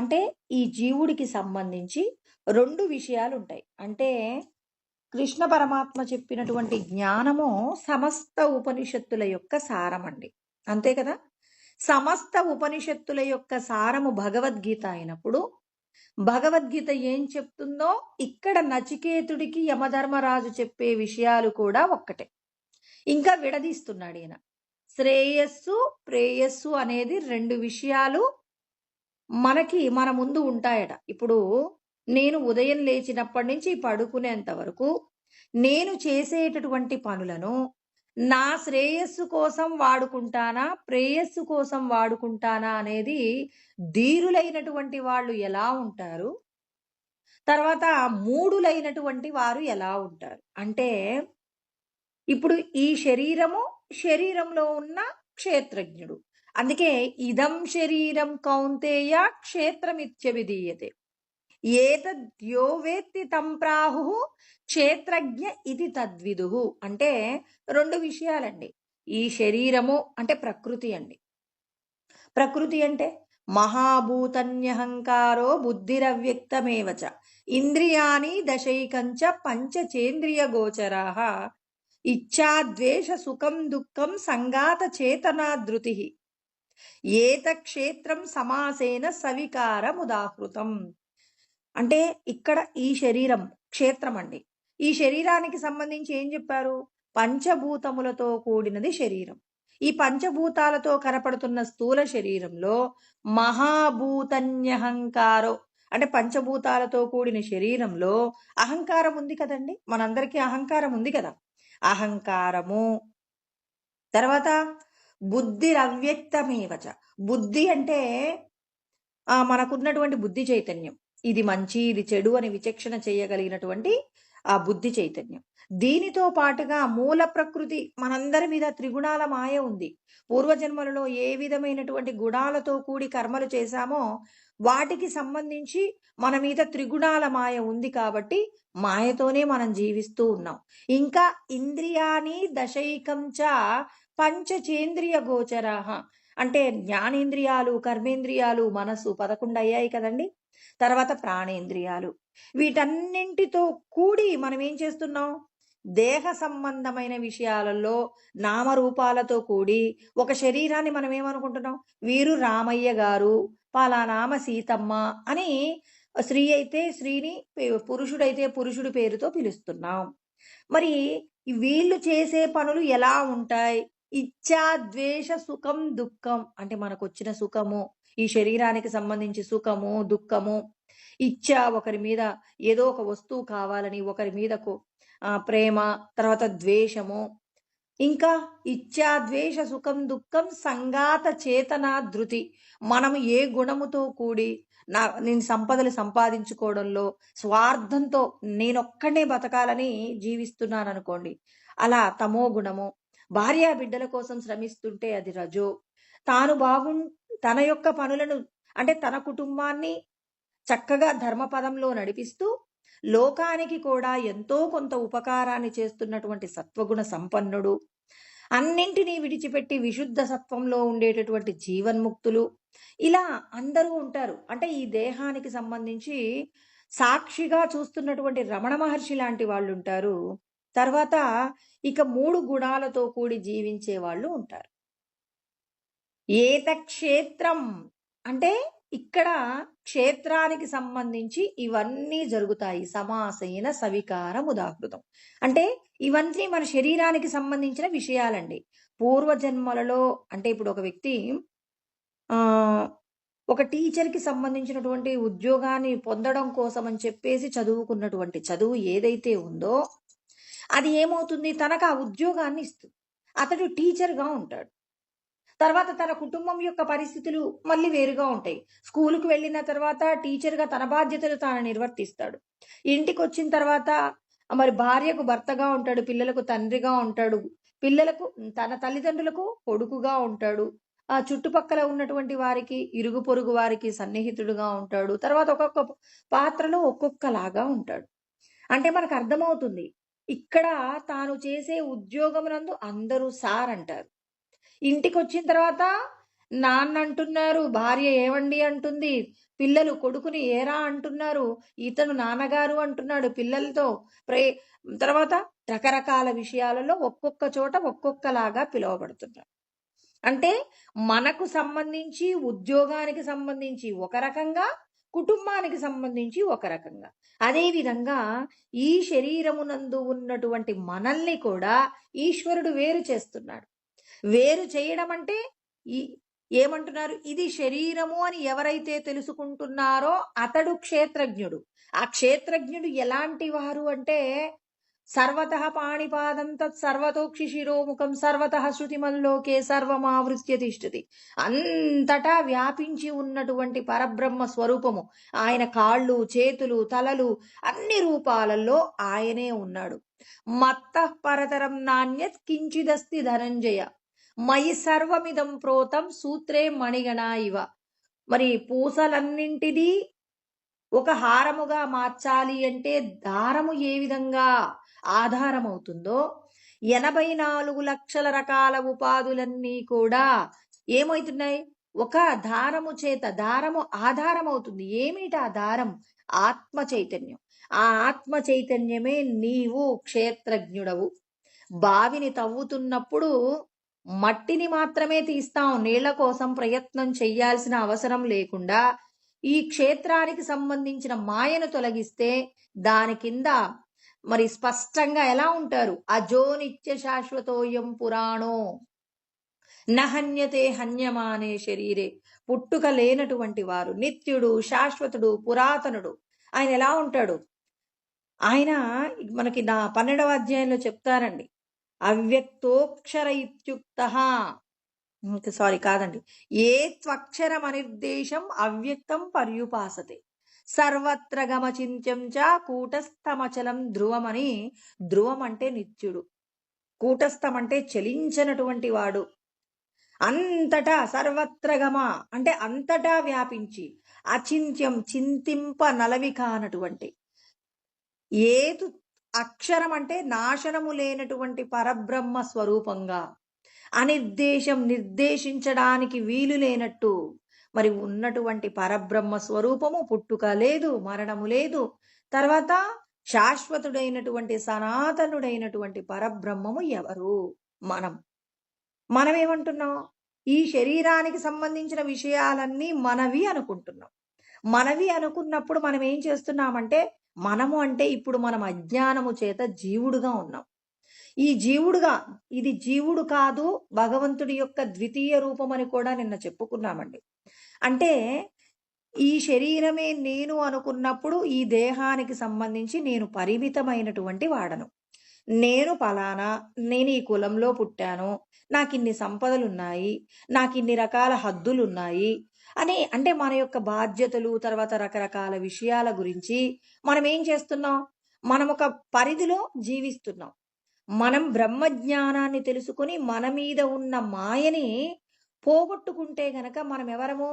అంటే ఈ జీవుడికి సంబంధించి 2 విషయాలు ఉంటాయి. అంటే కృష్ణ పరమాత్మ చెప్పినటువంటి జ్ఞానము సమస్త ఉపనిషత్తుల యొక్క సారం అండి. అంతే కదా? సమస్త ఉపనిషత్తుల యొక్క సారము భగవద్గీత అయినప్పుడు భగవద్గీత ఏం చెప్తుందో ఇక్కడ నచికేతుడికి యమధర్మరాజు చెప్పే విషయాలు కూడా ఒక్కటే. ఇంకా విడదీస్తున్నాడు ఈయన. శ్రేయస్సు ప్రేయస్సు అనేది 2 విషయాలు మన ముందు ఉంటాయట. ఇప్పుడు నేను ఉదయం లేచినప్పటి నుంచి పడుకునేంత వరకు నేను చేసేటటువంటి పనులను నా శ్రేయస్సు కోసం వాడుకుంటానా, ప్రేయస్సు కోసం వాడుకుంటానా అనేది ధీరులైనటువంటి వాళ్ళు ఎలా ఉంటారు, తర్వాత మూఢులైనటువంటి వారు ఎలా ఉంటారు అంటే, ఇప్పుడు ఈ శరీరంలో ఉన్న క్షేత్రజ్ఞుడు. అందుకే ఇదం శరీరం కౌంతేయ క్షేత్రమిత్యభిధీయతే ఏతద్యో వేత్తి తం ప్రాహు క్షేత్రజ్ఞ ఇది తద్విదుః. అంటే 2 విషయాలండి. ఈ శరీరము అంటే ప్రకృతి అండి. ప్రకృతి అంటే మహాభూతన్యహంకారో బుద్ధిరవ్యక్తమేవచ ఇంద్రియాణి దశైకంచ పంచచేంద్రియ గోచరాః ఇచ్ఛాద్వేష సుఖం దుఃఖం సంగాత చేతనాధృతి ఏత క్షేత్రం సమాసేన సవికారముదాహృతం. అంటే ఇక్కడ ఈ శరీరం క్షేత్రం అండి. ఈ శరీరానికి సంబంధించి ఏం చెప్పారు? పంచభూతములతో కూడినది శరీరం. ఈ పంచభూతాలతో కనపడుతున్న స్థూల శరీరంలో మహాభూతన్యహంకారో అంటే పంచభూతాలతో కూడిన శరీరంలో అహంకారం ఉంది కదండి. మనందరికీ అహంకారం ఉంది కదా. అహంకారము, తర్వాత బుద్ధిరవ్యక్తమేవచ. బుద్ధి అంటే మనకున్నటువంటి బుద్ధి చైతన్యం. ఇది మంచి ఇది చెడు అని విచక్షణ చేయగలిగినటువంటి ఆ బుద్ధి చైతన్యం. దీనితో పాటుగా మూల ప్రకృతి మనందరి మీద త్రిగుణాల మాయ ఉంది. పూర్వజన్మలలో ఏ విధమైనటువంటి గుణాలతో కూడి కర్మలు చేశామో వాటికి సంబంధించి మన మీద త్రిగుణాల మాయ ఉంది. కాబట్టి మాయతోనే మనం జీవిస్తూ ఉన్నాం. ఇంకా ఇంద్రియాని దశైకంచ పంచచేంద్రియ గోచరాః అంటే జ్ఞానేంద్రియాలు, కర్మేంద్రియాలు, మనసు 11 అయ్యాయి కదండి. తర్వాత ప్రాణేంద్రియాలు. వీటన్నింటితో కూడి మనం ఏం చేస్తున్నాం? దేహ సంబంధమైన విషయాలలో నామరూపాలతో కూడి ఒక శరీరాన్ని మనం ఏమనుకుంటున్నాం? వీరు రామయ్య గారు, పలానామ సీతమ్మ అని స్త్రీ అయితే స్త్రీని, పురుషుడైతే పురుషుడి పేరుతో పిలుస్తున్నాం. మరి వీళ్ళు చేసే పనులు ఎలా ఉంటాయి? ఇచ్చా, ద్వేష, సుఖం, దుఃఖం. అంటే మనకొచ్చిన సుఖము, ఈ శరీరానికి సంబంధించి సుఖము, దుఃఖము, ఇచ్చ ఒకరి మీద ఏదో ఒక వస్తువు కావాలని, ఒకరి మీద ప్రేమ, తర్వాత ద్వేషము, ఇంకా ఇచ్చా, ద్వేష, సుఖం, దుఃఖం, సంఘాత, చేతన, ధృతి. మనం ఏ గుణముతో కూడి నేను సంపదలు సంపాదించుకోవడంలో స్వార్థంతో నేనొక్కడే బతకాలని జీవిస్తున్నాననుకోండి, అలా తమో గుణము. భార్యా బిడ్డల కోసం శ్రమిస్తుంటే అది రజో. తాను తన యొక్క పనులను, అంటే తన కుటుంబాన్ని చక్కగా ధర్మపదంలో నడిపిస్తూ లోకానికి కూడా ఎంతో కొంత ఉపకారాన్ని చేస్తున్నటువంటి సత్వగుణ సంపన్నుడు. అన్నింటినీ విడిచిపెట్టి విశుద్ధ సత్వంలో ఉండేటటువంటి జీవన్ముక్తులు, ఇలా అందరూ ఉంటారు. అంటే ఈ దేహానికి సంబంధించి సాక్షిగా చూస్తున్నటువంటి రమణ మహర్షి లాంటి వాళ్ళు ఉంటారు. తర్వాత ఇక 3 గుణాలతో కూడి జీవించే వాళ్ళు ఉంటారు. ఏతక్షేత్రం అంటే ఇక్కడ క్షేత్రానికి సంబంధించి ఇవన్నీ జరుగుతాయి. సమాసేన సవికారం ఉదాహృతం. అంటే ఇవన్నీ మన శరీరానికి సంబంధించిన విషయాలండి. పూర్వజన్మలలో, అంటే ఇప్పుడు ఒక వ్యక్తి ఒక టీచర్కి సంబంధించినటువంటి ఉద్యోగాన్ని పొందడం కోసం అని చెప్పేసి చదువుకున్నటువంటి చదువు ఏదైతే ఉందో అది ఏమవుతుంది? తనకు ఆ ఉద్యోగాన్ని ఇస్తుంది. అతడు టీచర్గా ఉంటాడు. తర్వాత తన కుటుంబం యొక్క పరిస్థితులు మళ్ళీ వేరుగా ఉంటాయి. స్కూలుకు వెళ్ళిన తర్వాత టీచర్గా తన బాధ్యతలు తాను నిర్వర్తిస్తాడు. ఇంటికి వచ్చిన తర్వాత మరి భార్యకు భర్తగా ఉంటాడు, పిల్లలకు తండ్రిగా ఉంటాడు, పిల్లలకు తన తల్లిదండ్రులకు కొడుకుగా ఉంటాడు, ఆ చుట్టుపక్కల ఉన్నటువంటి వారికి, ఇరుగు పొరుగు వారికి సన్నిహితుడుగా ఉంటాడు. తర్వాత ఒక్కొక్క పాత్రలో ఒక్కొక్కలాగా ఉంటాడు. అంటే మనకు అర్థమవుతుంది, ఇక్కడ తాను చేసే ఉద్యోగమునందు అందరూ సార్ అంటారు. ఇంటికి వచ్చిన తర్వాత నాన్న అంటున్నారు, భార్య ఏవండి అంటుంది, పిల్లలు కొడుకుని ఏరా అంటున్నారు, ఇతను నాన్నగారు అంటున్నాడు పిల్లలతో. తర్వాత రకరకాల విషయాలలో ఒక్కొక్క చోట ఒక్కొక్కలాగా పిలువబడుతున్నారు. అంటే మనకు సంబంధించి, ఉద్యోగానికి సంబంధించి ఒక రకంగా, కుటుంబానికి సంబంధించి ఒక రకంగా. అదేవిధంగా ఈ శరీరమునందు ఉన్నటువంటి మనల్ని కూడా ఈశ్వరుడు వేరు చేస్తున్నాడు. వేరు చేయడం అంటే ఏమంటున్నారు? ఇది శరీరము అని ఎవరైతే తెలుసుకుంటున్నారో అతడు క్షేత్రజ్ఞుడు. ఆ క్షేత్రజ్ఞుడు ఎలాంటి వారు అంటే సర్వతః పాణిపాదం తత్ సర్వతోక్షి శిరోముఖం సర్వతః శృతిమల్లోకే సర్వమావృత్య తిష్టతి. అంతటా వ్యాపించి ఉన్నటువంటి పరబ్రహ్మ స్వరూపము. ఆయన కాళ్ళు, చేతులు, తలలు అన్ని రూపాలలో ఆయనే ఉన్నాడు. మత్తః పరతరం నాణ్యత్ కించిదస్తి ధనంజయ మయి సర్వమిదం ప్రోతం సూత్రే మణిగణ ఇవ. మరి పూసలన్నింటిది ఒక హారముగా మార్చాలి అంటే దారము ఏ విధంగా ఆధారమవుతుందో 84 లక్షల రకాల ఉపాధులన్నీ కూడా ఏమవుతున్నాయి? ఒక దారము చేత. దారము ఆధారం అవుతుంది. ఏమిటా దారం? ఆత్మ చైతన్యం. ఆ ఆత్మ చైతన్యమే నీవు క్షేత్రజ్ఞుడవు. బావిని తవ్వుతున్నప్పుడు మట్టిని మాత్రమే తీస్తాం, నీళ్ల కోసం ప్రయత్నం చెయ్యాల్సిన అవసరం లేకుండా ఈ క్షేత్రానికి సంబంధించిన మాయను తొలగిస్తే దాని కింద మరి స్పష్టంగా ఎలా ఉంటారు? అజో నిత్య శాశ్వతోయం పురాణో నహన్యతే హన్యమానే శరీరే. పుట్టుక లేనటువంటి వారు, నిత్యుడు, శాశ్వతుడు, పురాతనుడు. ఆయన ఎలా ఉంటాడు? ఆయన మనకి 12వ అధ్యాయంలో చెప్తారండి. అవ్యక్తోక్షర ఇత్యుక్త, సారీ కాదండి, ఏ త్వక్షరం అనిర్దేశం అవ్యక్తం పర్యుపాసతే సర్వత్ర గమచింత్యం చ కూటస్థమచలం ధ్రువం అని. ధ్రువం అంటే నిత్యుడు, కూటస్థం అంటే చలించనటువంటి వాడు, అంతటా సర్వత్రగమ అంటే అంతటా వ్యాపించి, అచింత్యం చింతింప నలవి కానటువంటి, ఏతు అక్షరం అంటే నాశనము లేనటువంటి పరబ్రహ్మ స్వరూపంగా, అనిర్దేశం నిర్దేశించడానికి వీలు లేనట్టు, మరి ఉన్నటువంటి పరబ్రహ్మ స్వరూపము పుట్టుక లేదు, మరణము లేదు. తర్వాత శాశ్వతుడైనటువంటి సనాతనుడైనటువంటి పరబ్రహ్మము ఎవరు? మనం. మనమేమంటున్నాం? ఈ శరీరానికి సంబంధించిన విషయాలన్నీ మనవి అనుకుంటున్నాం. మనవి అనుకున్నప్పుడు మనం ఏం చేస్తున్నామంటే, మనము అంటే ఇప్పుడు మనం అజ్ఞానము చేత జీవుడుగా ఉన్నాం. ఈ జీవుడుగా, ఇది జీవుడు కాదు, భగవంతుడి యొక్క ద్వితీయ రూపం అని కూడా నిన్న చెప్పుకున్నామండి. అంటే ఈ శరీరమే నేను అనుకున్నప్పుడు ఈ దేహానికి సంబంధించి నేను పరిమితమైనటువంటి వాడను. నేను పలానా, నేను ఈ కులంలో పుట్టాను, నాకిన్ని సంపదలున్నాయి, నాకిన్ని రకాల హద్దులున్నాయి అని, అంటే మన యొక్క బాధ్యతలు, తర్వాత రకరకాల విషయాల గురించి మనం ఏం చేస్తున్నాం? మనం ఒక పరిధిలో జీవిస్తున్నాం. మనం బ్రహ్మజ్ఞానాన్ని తెలుసుకుని మన మీద ఉన్న మాయని పోగొట్టుకుంటే గనక మనం ఎవరము?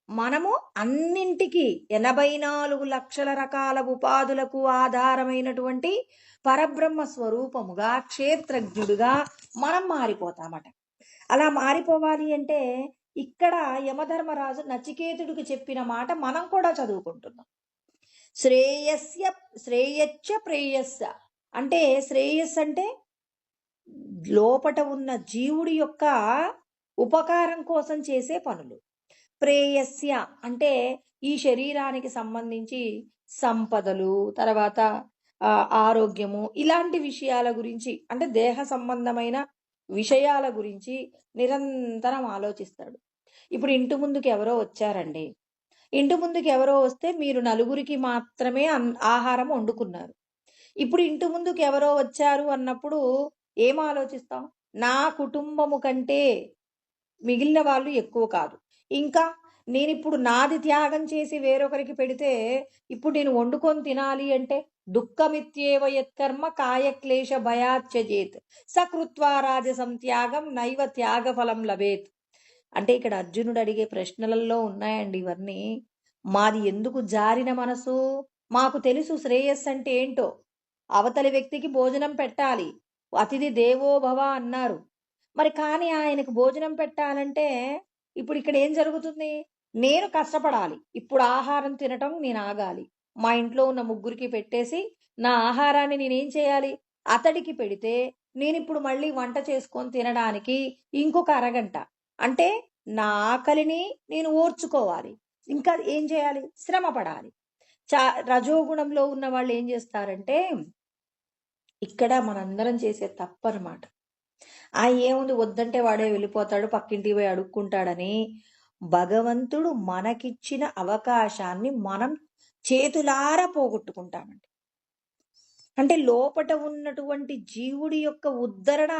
మనము అన్నింటికి 84 లక్షల రకాల ఉపాధులకు ఆధారమైనటువంటి పరబ్రహ్మ స్వరూపముగా, క్షేత్రజ్ఞుడుగా మనం మారిపోతామట. అలా మారిపోవాలి అంటే ఇక్కడ యమధర్మరాజు నచికేతుడికి చెప్పిన మాట మనం కూడా చదువుకుంటున్నాం. శ్రేయస్య ప్రేయస్య అంటే, శ్రేయస్సు అంటే లోపట ఉన్న జీవుడి యొక్క ఉపకారం కోసం చేసే పనులు. ప్రేయస్య అంటే ఈ శరీరానికి సంబంధించి సంపదలు, తర్వాత ఆరోగ్యము, ఇలాంటి విషయాల గురించి, అంటే దేహ సంబంధమైన విషయాల గురించి నిరంతరం ఆలోచిస్తాడు. ఇప్పుడు ఇంటి ముందుకు ఎవరో వచ్చారండి. ఇంటి ముందుకు ఎవరో వస్తే మీరు నలుగురికి మాత్రమే ఆహారం వండుకున్నారు. ఇప్పుడు ఇంటి ముందుకు ఎవరో వచ్చారు అన్నప్పుడు ఏం ఆలోచిస్తాం? నా కుటుంబము కంటే మిగిలిన వాళ్ళు ఎక్కువ కాదు. ఇంకా నేనిప్పుడు నాది త్యాగం చేసి వేరొకరికి పెడితే ఇప్పుడు నేను వండుకొని తినాలి అంటే దుఃఖమిత్యేవ యత్కర్మ కాయక్లేశ భయాత్యజేత్ సకృత్వా రాజసం త్యాగం నైవ త్యాగ ఫలం లభేత్. అంటే ఇక్కడ అర్జునుడు అడిగే ప్రశ్నలలో ఉన్నాయండి ఇవన్నీ. మాది ఎందుకు జారిన మనసు? మాకు తెలుసు శ్రేయస్సు అంటే ఏంటో. అవతలి వ్యక్తికి భోజనం పెట్టాలి, అతిథి దేవో భవ అన్నారు. మరి కానీ ఆయనకు భోజనం పెట్టాలంటే ఇప్పుడు ఇక్కడ ఏం జరుగుతుంది? నేను కష్టపడాలి, ఇప్పుడు ఆహారం తినటం నేను ఆగాలి. మా ఇంట్లో ఉన్న ముగ్గురికి పెట్టేసి నా ఆహారాన్ని నేనేం చేయాలి? అతడికి పెడితే నేను ఇప్పుడు మళ్ళీ వంట చేసుకొని తినడానికి ఇంకొక అరగంట, అంటే నా ఆకలిని నేను ఓర్చుకోవాలి. ఇంకా ఏం చేయాలి? శ్రమ పడాలి. రజోగుణంలో ఉన్న వాళ్ళు ఏం చేస్తారంటే, ఇక్కడ మనందరం చేసే తప్పనమాట. ఏముంది, వద్దంటే వాడే వెళ్ళిపోతాడు, పక్కింటికి పోయి అడుక్కుంటాడని భగవంతుడు మనకిచ్చిన అవకాశాన్ని మనం చేతులారా పోగొట్టుకుంటామండి. అంటే లోపట ఉన్నటువంటి జీవుడి యొక్క ఉద్ధరణ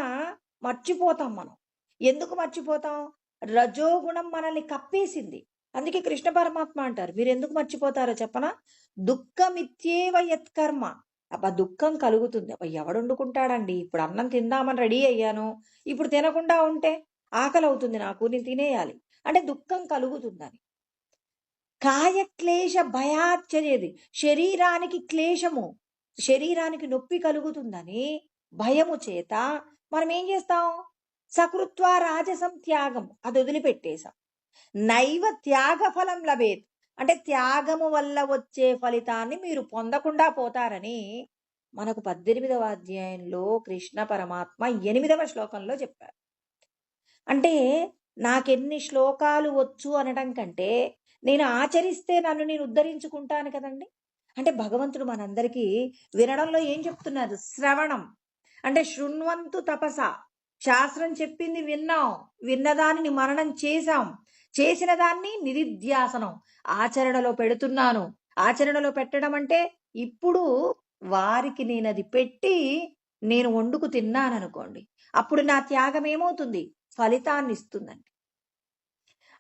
మర్చిపోతాం మనం. ఎందుకు మర్చిపోతాం? రజోగుణం మనల్ని కప్పేసింది. అందుకే కృష్ణ పరమాత్మ అంటారు, మీరు ఎందుకు మర్చిపోతారో చెప్పనా? దుఃఖమిత్యేవ యత్కర్మ. అబ్బా దుఃఖం కలుగుతుంది. అబ్బా ఎవడు వండుకుంటాడండి, ఇప్పుడు అన్నం తిందామని రెడీ అయ్యాను, ఇప్పుడు తినకుండా ఉంటే ఆకలి అవుతుంది నాకు, నేను తినేయాలి అంటే దుఃఖం కలుగుతుందని. కాయక్లేశ భయాచర్యది, శరీరానికి క్లేశము, శరీరానికి నొప్పి కలుగుతుందని భయము చేత మనం ఏం చేస్తాం? సకృత్వ రాజసం త్యాగం, అది వదిలిపెట్టేశాం. నైవ త్యాగ ఫలం లభేత్ అంటే త్యాగము వల్ల వచ్చే ఫలితాన్ని మీరు పొందకుండా పోతారని మనకు 18వ అధ్యాయంలో కృష్ణ పరమాత్మ 8వ శ్లోకంలో చెప్పారు. అంటే నాకెన్ని శ్లోకాలు వచ్చు అనడం కంటే నేను ఆచరిస్తే నన్ను నేను ఉద్ధరించుకుంటాను కదండి. అంటే భగవంతుడు మనందరికీ వినడంలో ఏం చెప్తున్నారు? శ్రవణం అంటే శృణ్వంతు తపస, శాస్త్రం చెప్పింది విన్నాం, విన్నదానిని మననం చేశాం, చేసిన దాన్ని నిధిధ్యాసనం ఆచరణలో పెడుతున్నాను. ఆచరణలో పెట్టడం అంటే ఇప్పుడు వారికి నేను అది పెట్టి నేను వండుకు తిన్నాను అనుకోండి, అప్పుడు నా త్యాగం ఏమవుతుంది? ఫలితాన్ని ఇస్తుందండి.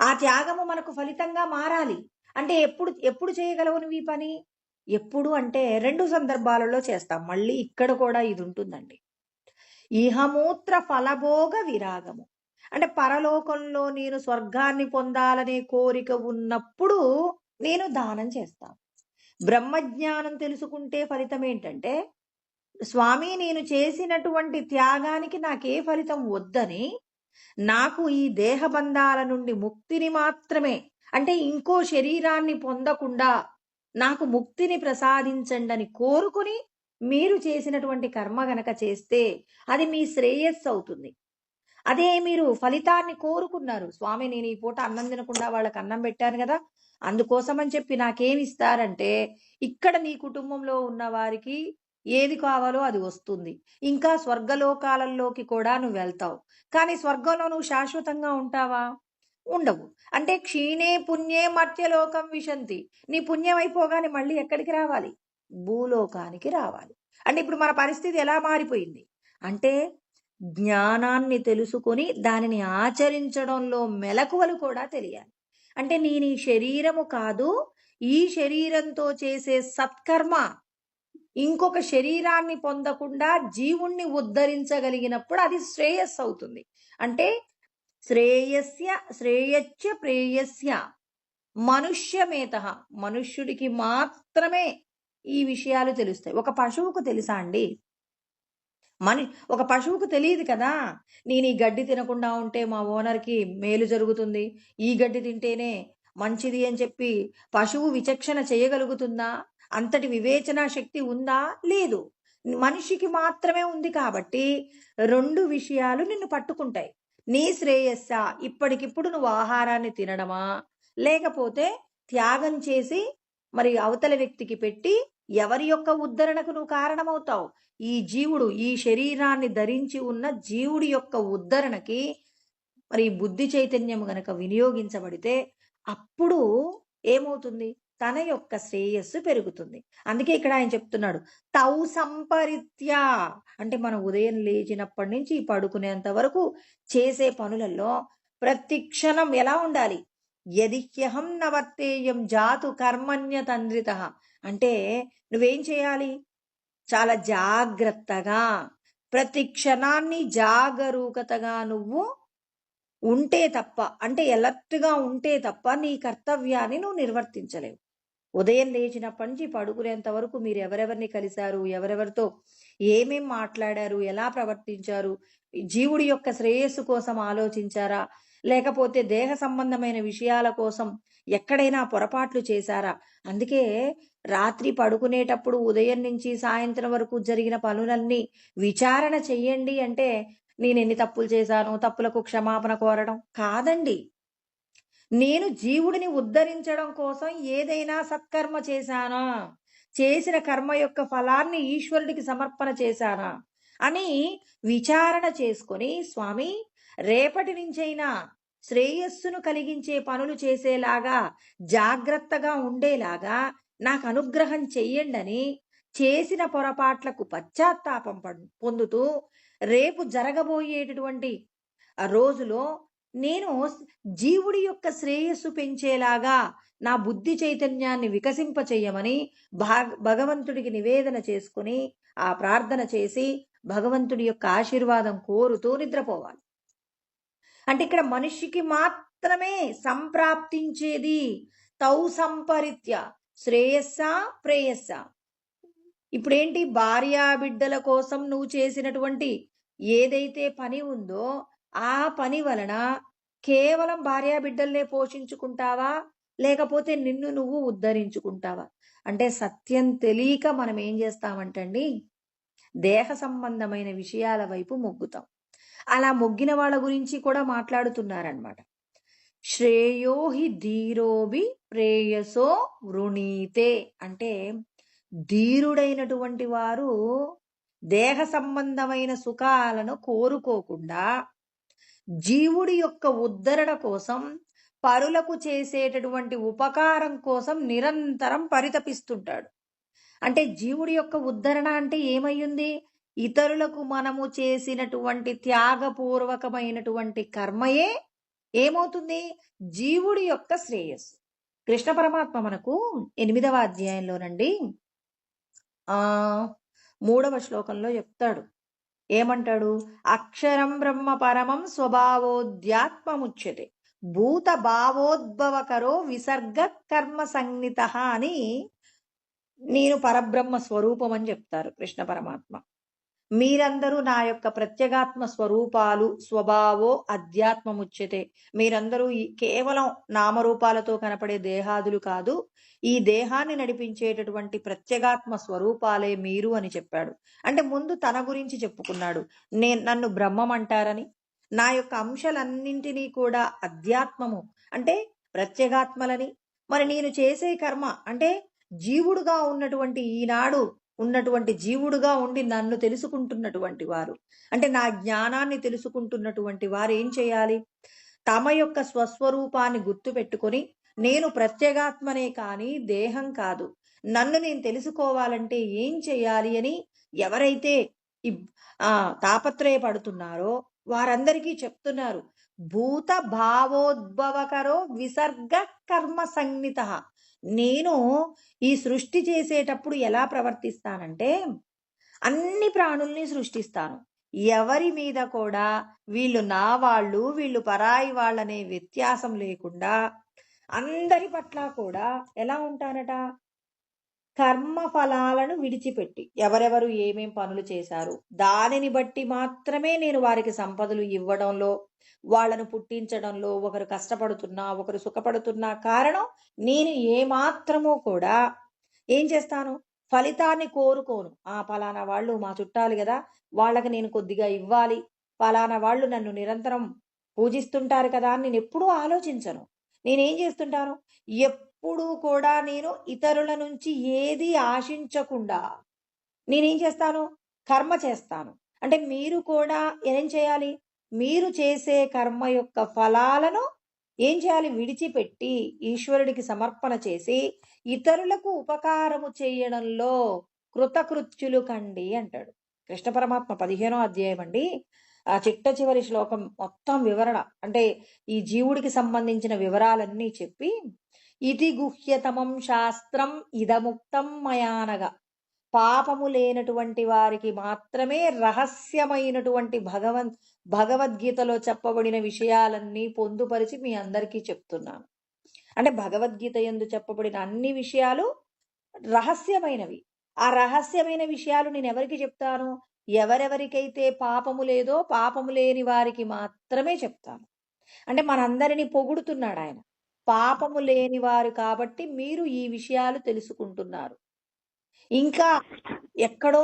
ఆ త్యాగము మనకు ఫలితంగా మారాలి అంటే ఎప్పుడు చేయగలవు నువ్వు ఈ పని? ఎప్పుడు అంటే 2 సందర్భాలలో చేస్తాం. మళ్ళీ ఇక్కడ కూడా ఇది ఉంటుందండి. ఇహమూత్ర ఫలభోగ విరాగము అంటే పరలోకంలో నేను స్వర్గాన్ని పొందాలనే కోరిక ఉన్నప్పుడు నేను దానం చేస్తాను. బ్రహ్మజ్ఞానం తెలుసుకుంటే ఫలితం ఏంటంటే, స్వామి నేను చేసినటువంటి త్యాగానికి నాకే ఫలితం వద్దని, నాకు ఈ దేహబంధాల నుండి ముక్తిని మాత్రమే, అంటే ఇంకో శరీరాన్ని పొందకుండా నాకు ముక్తిని ప్రసాదించండని కోరుకుని మీరు చేసినటువంటి కర్మ గనక చేస్తే అది మీ శ్రేయస్సు అవుతుంది. అదే మీరు ఫలితాన్ని కోరుకున్నారు. స్వామి నేను ఈ పూట అన్నం తినకుండా వాళ్ళకి అన్నం పెట్టాను గదా! అందుకోసమని చెప్పి నాకేమిస్తారంటే, ఇక్కడ నీ కుటుంబంలో ఉన్న వారికి ఏది కావాలో అది వస్తుంది. ఇంకా స్వర్గలోకాలల్లోకి కూడా నువ్వెళ్తావు. కానీ స్వర్గంలో నువ్వు శాశ్వతంగా ఉంటావా? ఉండవు. అంటే క్షీణే పుణ్యే మర్త్యలోకం విశంతి. నీ పుణ్యం అయిపోగానే మళ్ళీ ఎక్కడికి రావాలి? భూలోకానికి రావాలి. అంటే ఇప్పుడు మన పరిస్థితి ఎలా మారిపోయింది? అంటే జ్ఞానాన్ని తెలుసుకొని దానిని ఆచరించడంలో మెలకువలు కూడా తెలియాలి. అంటే నేను ఈ శరీరము కాదు, ఈ శరీరంతో చేసే సత్కర్మ ఇంకొక శరీరాన్ని పొందకుండా జీవుణ్ణి ఉద్ధరించగలిగినప్పుడు అది శ్రేయస్సు అవుతుంది. అంటే శ్రేయస్య ప్రేయస్య మనుష్యమేతః. మనుష్యుడికి మాత్రమే ఈ విషయాలు తెలుస్తాయి. ఒక పశువుకు తెలుసా అండి? ఒక పశువుకు తెలియదు కదా! నేను ఈ గడ్డి తినకుండా ఉంటే మా ఓనర్‌కి మేలు జరుగుతుంది. ఈ గడ్డి తింటేనే మంచిది అని చెప్పి పశువు విచక్షణ చేయగలుగుతుందా? అంతటి వివేచనా శక్తి ఉందా? లేదు. మనిషికి మాత్రమే ఉంది కాబట్టి 2 విషయాలు నిన్ను పట్టుకుంటాయి. నీ శ్రేయస్సా ఇప్పటికిప్పుడు నువ్వు ఆహారాన్ని తినడమా? లేకపోతే త్యాగం చేసి మరి అవతల వ్యక్తికి పెట్టి ఎవరి యొక్క ఉద్ధరణకు నువ్వు కారణమవుతావు? ఈ జీవుడు ఈ శరీరాన్ని ధరించి ఉన్న జీవుడి యొక్క ఉద్ధరణకి మరి బుద్ధి చైతన్యం గనక వినియోగించబడితే అప్పుడు ఏమవుతుంది? తన యొక్క శ్రేయస్సు పెరుగుతుంది. అందుకే ఇక్కడ ఆయన చెప్తున్నాడు తౌ సంపరిత్య. అంటే మనం ఉదయం లేచినప్పటి నుంచి పడుకునేంత వరకు చేసే పనులలో ప్రతి క్షణం ఎలా ఉండాలి? యదిహ్యహం నవర్తేయం జాతు కర్మణ్యతంద్రిత. అంటే నువ్వేం చేయాలి? చాలా జాగ్రత్తగా ప్రతి క్షణాన్ని జాగరూకతగా నువ్వు ఉంటే తప్ప, అంటే ఎలర్ట్‌గా ఉంటే తప్ప నీ కర్తవ్యాన్ని నువ్వు నిర్వర్తించలేవు. ఉదయం లేచినప్పటి నుంచి పడుకునేంత వరకు మీరు ఎవరెవరిని కలిశారు? ఎవరెవరితో ఏమేం మాట్లాడారు? ఎలా ప్రవర్తించారు? జీవుడి యొక్క శ్రేయస్సు కోసం ఆలోచించారా? లేకపోతే దేహ సంబంధమైన విషయాల కోసం ఎక్కడైనా పొరపాట్లు చేశారా? అందుకే రాత్రి పడుకునేటప్పుడు ఉదయం నుంచి సాయంత్రం వరకు జరిగిన పనులన్నీ విచారణ చెయ్యండి అంటే నేనెన్ని తప్పులు చేశాను, తప్పులకు క్షమాపణ కోరడం కాదండి. నేను జీవుడిని ఉద్ధరించడం కోసం ఏదైనా సత్కర్మ చేశానా? చేసిన కర్మ యొక్క ఫలాన్ని ఈశ్వరుడికి సమర్పణ చేశానా? అని విచారణ చేసుకొని స్వామి రేపటి నుంచైనా శ్రేయస్సును కలిగించే పనులు చేసేలాగా జాగ్రత్తగా ఉండేలాగా నాకు అనుగ్రహం చెయ్యండని చేసిన పొరపాట్లకు పశ్చాత్తాపం పొందుతూ రేపు జరగబోయేటటువంటి ఆ రోజులో నేను జీవుడి యొక్క శ్రేయస్సు పెంచేలాగా నా బుద్ధి చైతన్యాన్ని వికసింపచేయమని భగవంతుడికి నివేదన చేసుకుని ఆ ప్రార్థన చేసి భగవంతుడి యొక్క ఆశీర్వాదం కోరుతూ నిద్రపోవాలి. అంటే ఇక్కడ మనిషికి మాత్రమే సంప్రాప్తించేది తౌ సంపరిత్య శ్రేయస్సా ప్రేయస్సా. ఇప్పుడేంటి భార్యా బిడ్డల కోసం నువ్వు చేసినటువంటి ఏదైతే పని ఉందో ఆ పని వలన కేవలం భార్యా బిడ్డల్నే పోషించుకుంటావా? లేకపోతే నిన్ను నువ్వు ఉద్ధరించుకుంటావా? అంటే సత్యం తెలియక మనం ఏం చేస్తామంటండి, దేహ సంబంధమైన విషయాల వైపు మొగ్గుతాం. అలా మొగ్గిన వాళ్ళ గురించి కూడా మాట్లాడుతున్నారనమాట. శ్రేయోహి ధీరోభి ప్రేయసో వృణీతే. అంటే ధీరుడైనటువంటి వారు దేహ సంబంధమైన సుఖాలను కోరుకోకుండా జీవుడి యొక్క ఉద్ధరణ కోసం పరులకు చేసేటటువంటి ఉపకారం కోసం నిరంతరం పరితపిస్తుంటాడు. అంటే జీవుడి యొక్క ఉద్ధరణ అంటే ఏమయ్యింది? ఇతరులకు మనము చేసినటువంటి త్యాగపూర్వకమైనటువంటి కర్మయే ఏమవుతుంది? జీవుడి యొక్క శ్రేయస్సు. కృష్ణ పరమాత్మ మనకు 8వ అధ్యాయంలోనండి 3వ శ్లోకంలో చెప్తాడు. ఏమంటాడు? అక్షరం బ్రహ్మ పరమం స్వభావోధ్యాత్మముచ్యతే భూత భావోద్భవకరో విసర్గ కర్మ సంజ్ఞిత అని నేను పరబ్రహ్మ స్వరూపం అని చెప్తారు కృష్ణ పరమాత్మ. మీరందరూ నా యొక్క ప్రత్యేగాత్మ స్వరూపాలు, స్వభావో అధ్యాత్మముచ్యతే. మీరందరూ కేవలం నామరూపాలతో కనపడే దేహాదులు కాదు, ఈ దేహాన్ని నడిపించేటటువంటి ప్రత్యేగాత్మ స్వరూపాలే మీరు అని చెప్పాడు. అంటే ముందు తన గురించి చెప్పుకున్నాడు. నన్ను బ్రహ్మం అంటారని, నా యొక్క అంశాలన్నింటినీ కూడా అధ్యాత్మము అంటే ప్రత్యేగాత్మలని, మరి నేను చేసే కర్మ అంటే జీవుడుగా ఉన్నటువంటి ఈనాడు ఉన్నటువంటి జీవుడుగా ఉండి నన్ను తెలుసుకుంటున్నటువంటి వారు, అంటే నా జ్ఞానాన్ని తెలుసుకుంటున్నటువంటి వారు ఏం చేయాలి? తమ యొక్క స్వస్వరూపాన్ని గుర్తు పెట్టుకొని, నేను ప్రత్యేగాత్మనే కానీ దేహం కాదు, నన్ను నేను తెలుసుకోవాలంటే ఏం చేయాలి అని ఎవరైతే తాపత్రయపడుతున్నారో వారందరికీ చెప్తున్నారు. భూత భావోద్భవకరో విసర్గ కర్మ సంజ్ఞిత. నేను ఈ సృష్టి చేసేటప్పుడు ఎలా ప్రవర్తిస్తానంటే అన్ని ప్రాణుల్ని సృష్టిస్తాను. ఎవరి మీద కూడా వీళ్ళు నా వాళ్ళు, వీళ్ళు పరాయి వాళ్ళనే వ్యత్యాసం లేకుండా అందరి పట్ల కూడా ఎలా ఉంటానట? కర్మ ఫలాలను విడిచిపెట్టి ఎవరెవరు ఏమేం పనులు చేశారు దానిని బట్టి మాత్రమే నేను వారికి సంపదలు ఇవ్వడంలో, వాళ్ళను పుట్టించడంలో, ఒకరు కష్టపడుతున్నా ఒకరు సుఖపడుతున్నా కారణం నేను ఏమాత్రమూ కూడా ఏం చేస్తాను? ఫలితాన్ని కోరుకోను. పలానా వాళ్ళు మా చుట్టాలు కదా, వాళ్ళకి నేను కొద్దిగా ఇవ్వాలి, పలానా వాళ్ళు నన్ను నిరంతరం పూజిస్తుంటారు కదా అని నేను ఎప్పుడూ ఆలోచించను. నేనేం చేస్తుంటాను? ఎప్పుడూ కూడా నేను ఇతరుల నుంచి ఏది ఆశించకుండా నేనేం చేస్తాను? కర్మ చేస్తాను. అంటే మీరు కూడా ఏం చేయాలి? మీరు చేసే కర్మ యొక్క ఫలాలను ఏం చేయాలి? విడిచిపెట్టి ఈశ్వరుడికి సమర్పణ చేసి ఇతరులకు ఉపకారము చేయడంలో కృతకృత్యులు కండి అంటాడు కృష్ణ పరమాత్మ. 15వ అధ్యాయం అండి. చిట్ట చివరి శ్లోకం మొత్తం వివరణ, అంటే ఈ జీవుడికి సంబంధించిన వివరాలన్నీ చెప్పి, ఇతి గుహ్యతమం శాస్త్రం ఇదముక్తం మయానగా, పాపము లేనటువంటి వారికి మాత్రమే రహస్యమైనటువంటి భగవద్గీతలో చెప్పబడిన విషయాలన్నీ పొందుపరిచి మీ అందరికీ చెప్తున్నాను. అంటే భగవద్గీత యందు చెప్పబడిన అన్ని విషయాలు రహస్యమైనవి. ఆ రహస్యమైన విషయాలు నేను ఎవరికి చెప్తాను? ఎవరెవరికైతే పాపము లేదో పాపము లేని వారికి మాత్రమే చెప్తాను. అంటే మనందరినీ పొగుడుతున్నాడు ఆయన. పాపము లేని వారు కాబట్టి మీరు ఈ విషయాలు తెలుసుకుంటున్నారు. ఇంకా ఎక్కడో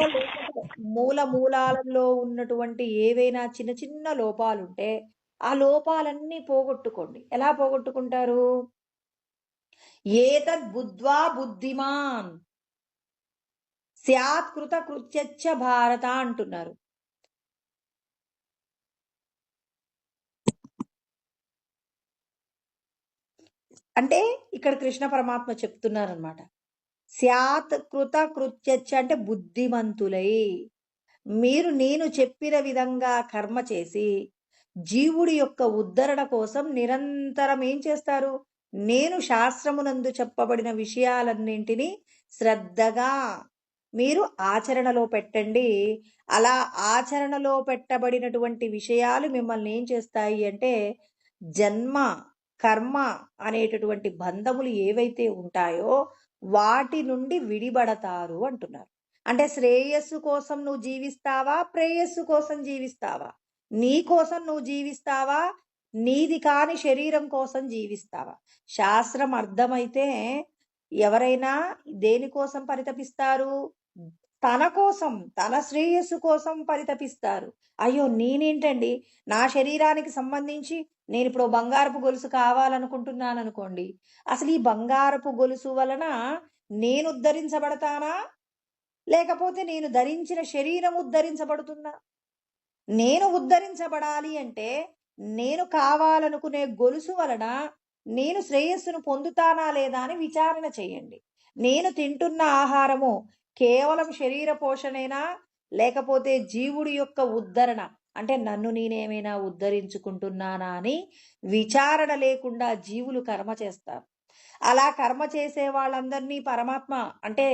మూలాలలో ఉన్నటువంటి ఏవైనా చిన్న చిన్న లోపాలుంటే ఆ లోపాలన్నీ పోగొట్టుకోండి. ఎలా పోగొట్టుకుంటారు? ఏతద్ బుద్ధ్వా బుద్ధిమాన్ స్యాత్ కృత కృత్యచ్చ భారత అంటున్నారు. అంటే ఇక్కడ కృష్ణ పరమాత్మ చెప్తున్నారనమాట. స్యాత్ కృత కృత్యచ్చ అంటే బుద్ధిమంతులై మీరు నేను చెప్పిన విధంగా కర్మ చేసి జీవుడి యొక్క ఉద్ధరణ కోసం నిరంతరం ఏం చేస్తారు? నేను శాస్త్రమునందు చెప్పబడిన విషయాలన్నింటినీ శ్రద్ధగా మీరు ఆచరణలో పెట్టండి. అలా ఆచరణలో పెట్టబడినటువంటి విషయాలు మిమ్మల్ని ఏం చేస్తాయి అంటే జన్మ కర్మ అనేటటువంటి బంధములు ఏవైతే ఉంటాయో వాటి నుండి విడిపడతారు అంటున్నారు. అంటే శ్రేయస్సు కోసం నువ్వు జీవిస్తావా, ప్రేయస్సు కోసం జీవిస్తావా? నీ కోసం నువ్వు జీవిస్తావా, నీది కాని శరీరం కోసం జీవిస్తావా? శాస్త్రం అర్థమైతే ఎవరైనా దేనికోసం పరితపిస్తారు? తన కోసం, తన శ్రేయస్సు కోసం పరితపిస్తారు. అయ్యో నేనేంటండి, నా శరీరానికి సంబంధించి నేను ఇప్పుడు బంగారపు గొలుసు కావాలనుకుంటున్నాను అనుకోండి, అసలు ఈ బంగారపు గొలుసు వలన నేను ఉద్ధరించబడతానా, లేకపోతే నేను ధరించిన శరీరం ఉద్ధరించబడుతుందా? నేను ఉద్ధరించబడాలి అంటే నేను కావాలనుకునే గొలుసు వలన నేను శ్రేయస్సును పొందుతానా లేదా అని విచారణ చేయండి. నేను తింటున్న ఆహారము కేవలం శరీర పోషణేనా, లేకపోతే జీవుడి యొక్క ఉద్ధరణ అంటే నన్ను నేనేమైనా ఉద్ధరించుకుంటున్నానా అని విచారణ లేకుండా జీవులు కర్మ చేస్తారు. అలా కర్మ చేసే వాళ్ళందరినీ పరమాత్మ అంటే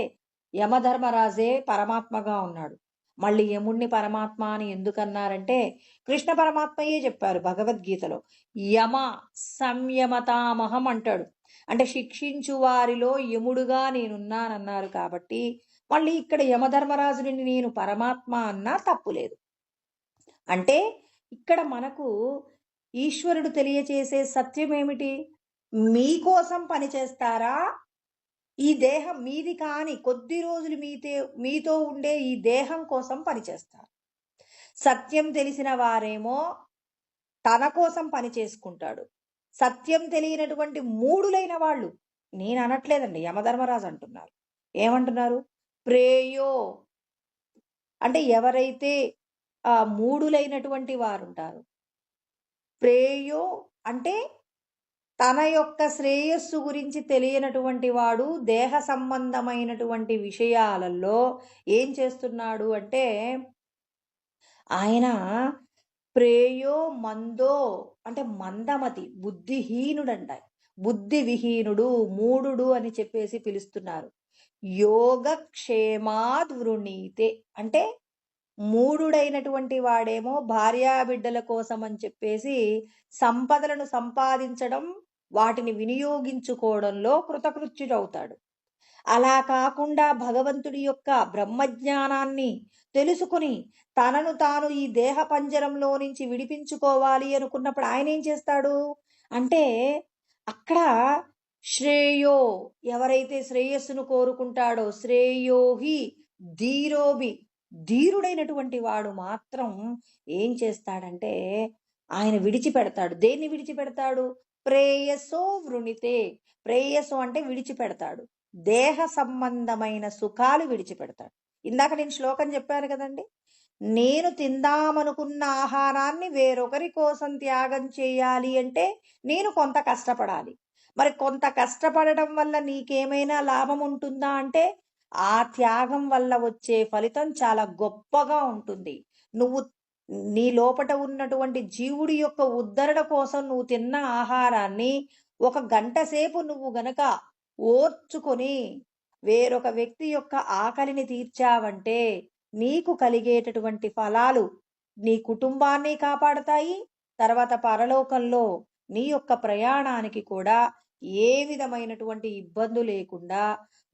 యమధర్మరాజే పరమాత్మగా ఉన్నాడు. మళ్ళీ యముణ్ణి పరమాత్మ అని ఎందుకన్నారంటే కృష్ణ పరమాత్మయే చెప్పారు భగవద్గీతలో. యమ సంయమతామహం అంటాడు. అంటే శిక్షించు వారిలో యముడుగా నేనున్నానన్నారు కాబట్టి మళ్ళీ ఇక్కడ యమధర్మరాజుని నేను పరమాత్మ అన్నా తప్పులేదు. అంటే ఇక్కడ మనకు ఈశ్వరుడు తెలియచేసే సత్యం ఏమిటి? మీకోసం పనిచేస్తారా? ఈ దేహం మీది కాని కొద్ది రోజులు మీతో ఉండే ఈ దేహం కోసం పనిచేస్తారు. సత్యం తెలిసిన వారేమో తన కోసం పని చేసుకుంటాడు. సత్యం తెలియనటువంటి మూఢులైన వాళ్ళు, నేను అనట్లేదండి, యమధర్మరాజు అంటున్నారు. ఏమంటున్నారు? ప్రేయో అంటే ఎవరైతే మూఢులైనటువంటి వారుంటారు. ప్రేయో అంటే తన యొక్క శ్రేయస్సు గురించి తెలియనటువంటి వాడు దేహ సంబంధమైనటువంటి విషయాలలో ఏం చేస్తున్నాడు అంటే ఆయన ప్రేయో మందో అంటే మందమతి, బుద్ధిహీనుడంట. బుద్ధి విహీనుడు, మూఢుడు అని చెప్పేసి పిలుస్తున్నారు. యోగక్షేమాద్ వృణీతే అంటే మూఢుడైనటువంటి వాడేమో భార్యాబిడ్డల కోసం అని చెప్పేసి సంపదలను సంపాదించడం, వాటిని వినియోగించుకోవడంలో కృతకృత్యుడవుతాడు. అలా కాకుండా భగవంతుడి యొక్క బ్రహ్మజ్ఞానాన్ని తెలుసుకుని తనను తాను ఈ దేహ పంజరంలో నుంచి విడిపించుకోవాలి అనుకున్నప్పుడు ఆయన ఏం చేస్తాడు అంటే అక్కడ శ్రేయో, ఎవరైతే శ్రేయస్సును కోరుకుంటాడో శ్రేయోహి ధీరోభి, ధీరుడైనటువంటి వాడు మాత్రం ఏం చేస్తాడంటే ఆయన విడిచిపెడతాడు. దేన్ని విడిచిపెడతాడు? ప్రేయసో వృణితే. ప్రేయసు అంటే విడిచిపెడతాడు, దేహ సంబంధమైన సుఖాలు విడిచిపెడతాడు. ఇందాక నేను శ్లోకం చెప్పాను కదండి, నేను తిందామనుకున్న ఆహారాన్ని వేరొకరి కోసం త్యాగం చేయాలి అంటే నేను కొంత కష్టపడాలి. మరి కొంత కష్టపడడం వల్ల నీకేమైనా లాభం ఉంటుందా అంటే ఆ త్యాగం వల్ల వచ్చే ఫలితం చాలా గొప్పగా ఉంటుంది. నువ్వు నీ లోపట ఉన్నటువంటి జీవుడి యొక్క ఉద్ధరణ కోసం నువ్వు తిన్న ఆహారాన్ని 1 గంట సేపు నువ్వు గనక ఓర్చుకొని వేరొక వ్యక్తి యొక్క ఆకలిని తీర్చావంటే నీకు కలిగేటటువంటి ఫలాలు నీ కుటుంబాన్ని కాపాడతాయి. తర్వాత పరలోకంలో నీ యొక్క ప్రయాణానికి కూడా ఏ విధమైనటువంటి ఇబ్బంది లేకుండా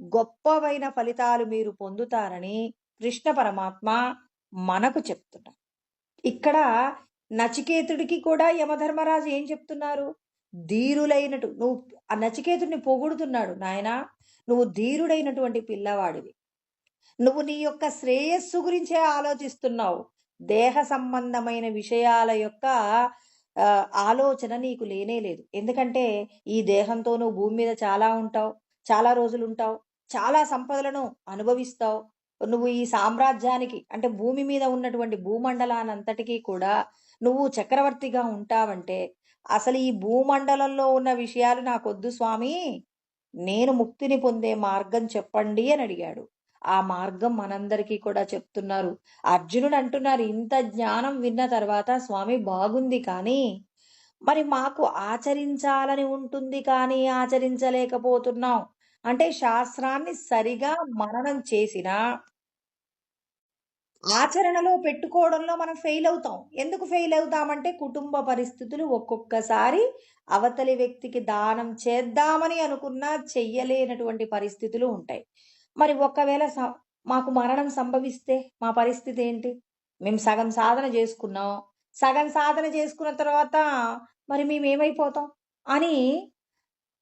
గొప్పవైన ఫలితాలు మీరు పొందుతారని కృష్ణ పరమాత్మ మనకు చెప్తున్నారు. ఇక్కడ నచికేతుడికి కూడా యమధర్మరాజు ఏం చెప్తున్నారు? ధీరులైనటు నువ్వు ఆ నచికేతుడిని పొగుడుతున్నాడు. నాయనా, నువ్వు ధీరుడైనటువంటి పిల్లవాడివి. నువ్వు నీ యొక్క శ్రేయస్సు గురించే ఆలోచిస్తున్నావు. దేహ సంబంధమైన విషయాల యొక్క ఆలోచన నీకు లేనే లేదు. ఎందుకంటే ఈ దేహంతో నువ్వు భూమి మీద చాలా ఉంటావు, చాలా రోజులు ఉంటావు, చాలా సంపదలను అనుభవిస్తావు. నువ్వు ఈ సామ్రాజ్యానికి అంటే భూమి మీద ఉన్నటువంటి భూమండలానంతటికీ కూడా నువ్వు చక్రవర్తిగా ఉంటావంటే అసలు ఈ భూమండలంలో ఉన్న విషయాలు నాకొద్దు స్వామి, నేను ముక్తిని పొందే మార్గం చెప్పండి అని అడిగాడు. ఆ మార్గం మనందరికీ కూడా చెప్తున్నారు. అర్జునుడు అంటున్నారు, ఇంత జ్ఞానం విన్న తర్వాత స్వామి బాగుంది, కానీ మరి మాకు ఆచరించాలని ఉంటుంది కానీ ఆచరించలేకపోతున్నాం. అంటే శాస్త్రాన్ని సరిగా మననం చేసినా ఆచరణలో పెట్టుకోవడంలో మనం ఫెయిల్ అవుతాం. ఎందుకు ఫెయిల్ అవుతామంటే కుటుంబ పరిస్థితులు ఒక్కొక్కసారి అవతలి వ్యక్తికి దానం చేద్దామని అనుకున్నా చెయ్యలేనటువంటి పరిస్థితులు ఉంటాయి. మరి ఒకవేళ మాకు మరణం సంభవిస్తే మా పరిస్థితి ఏంటి? మేము సగం సాధన చేసుకున్నాం, సగం సాధన చేసుకున్న తర్వాత మరి మేమేమైపోతాం అని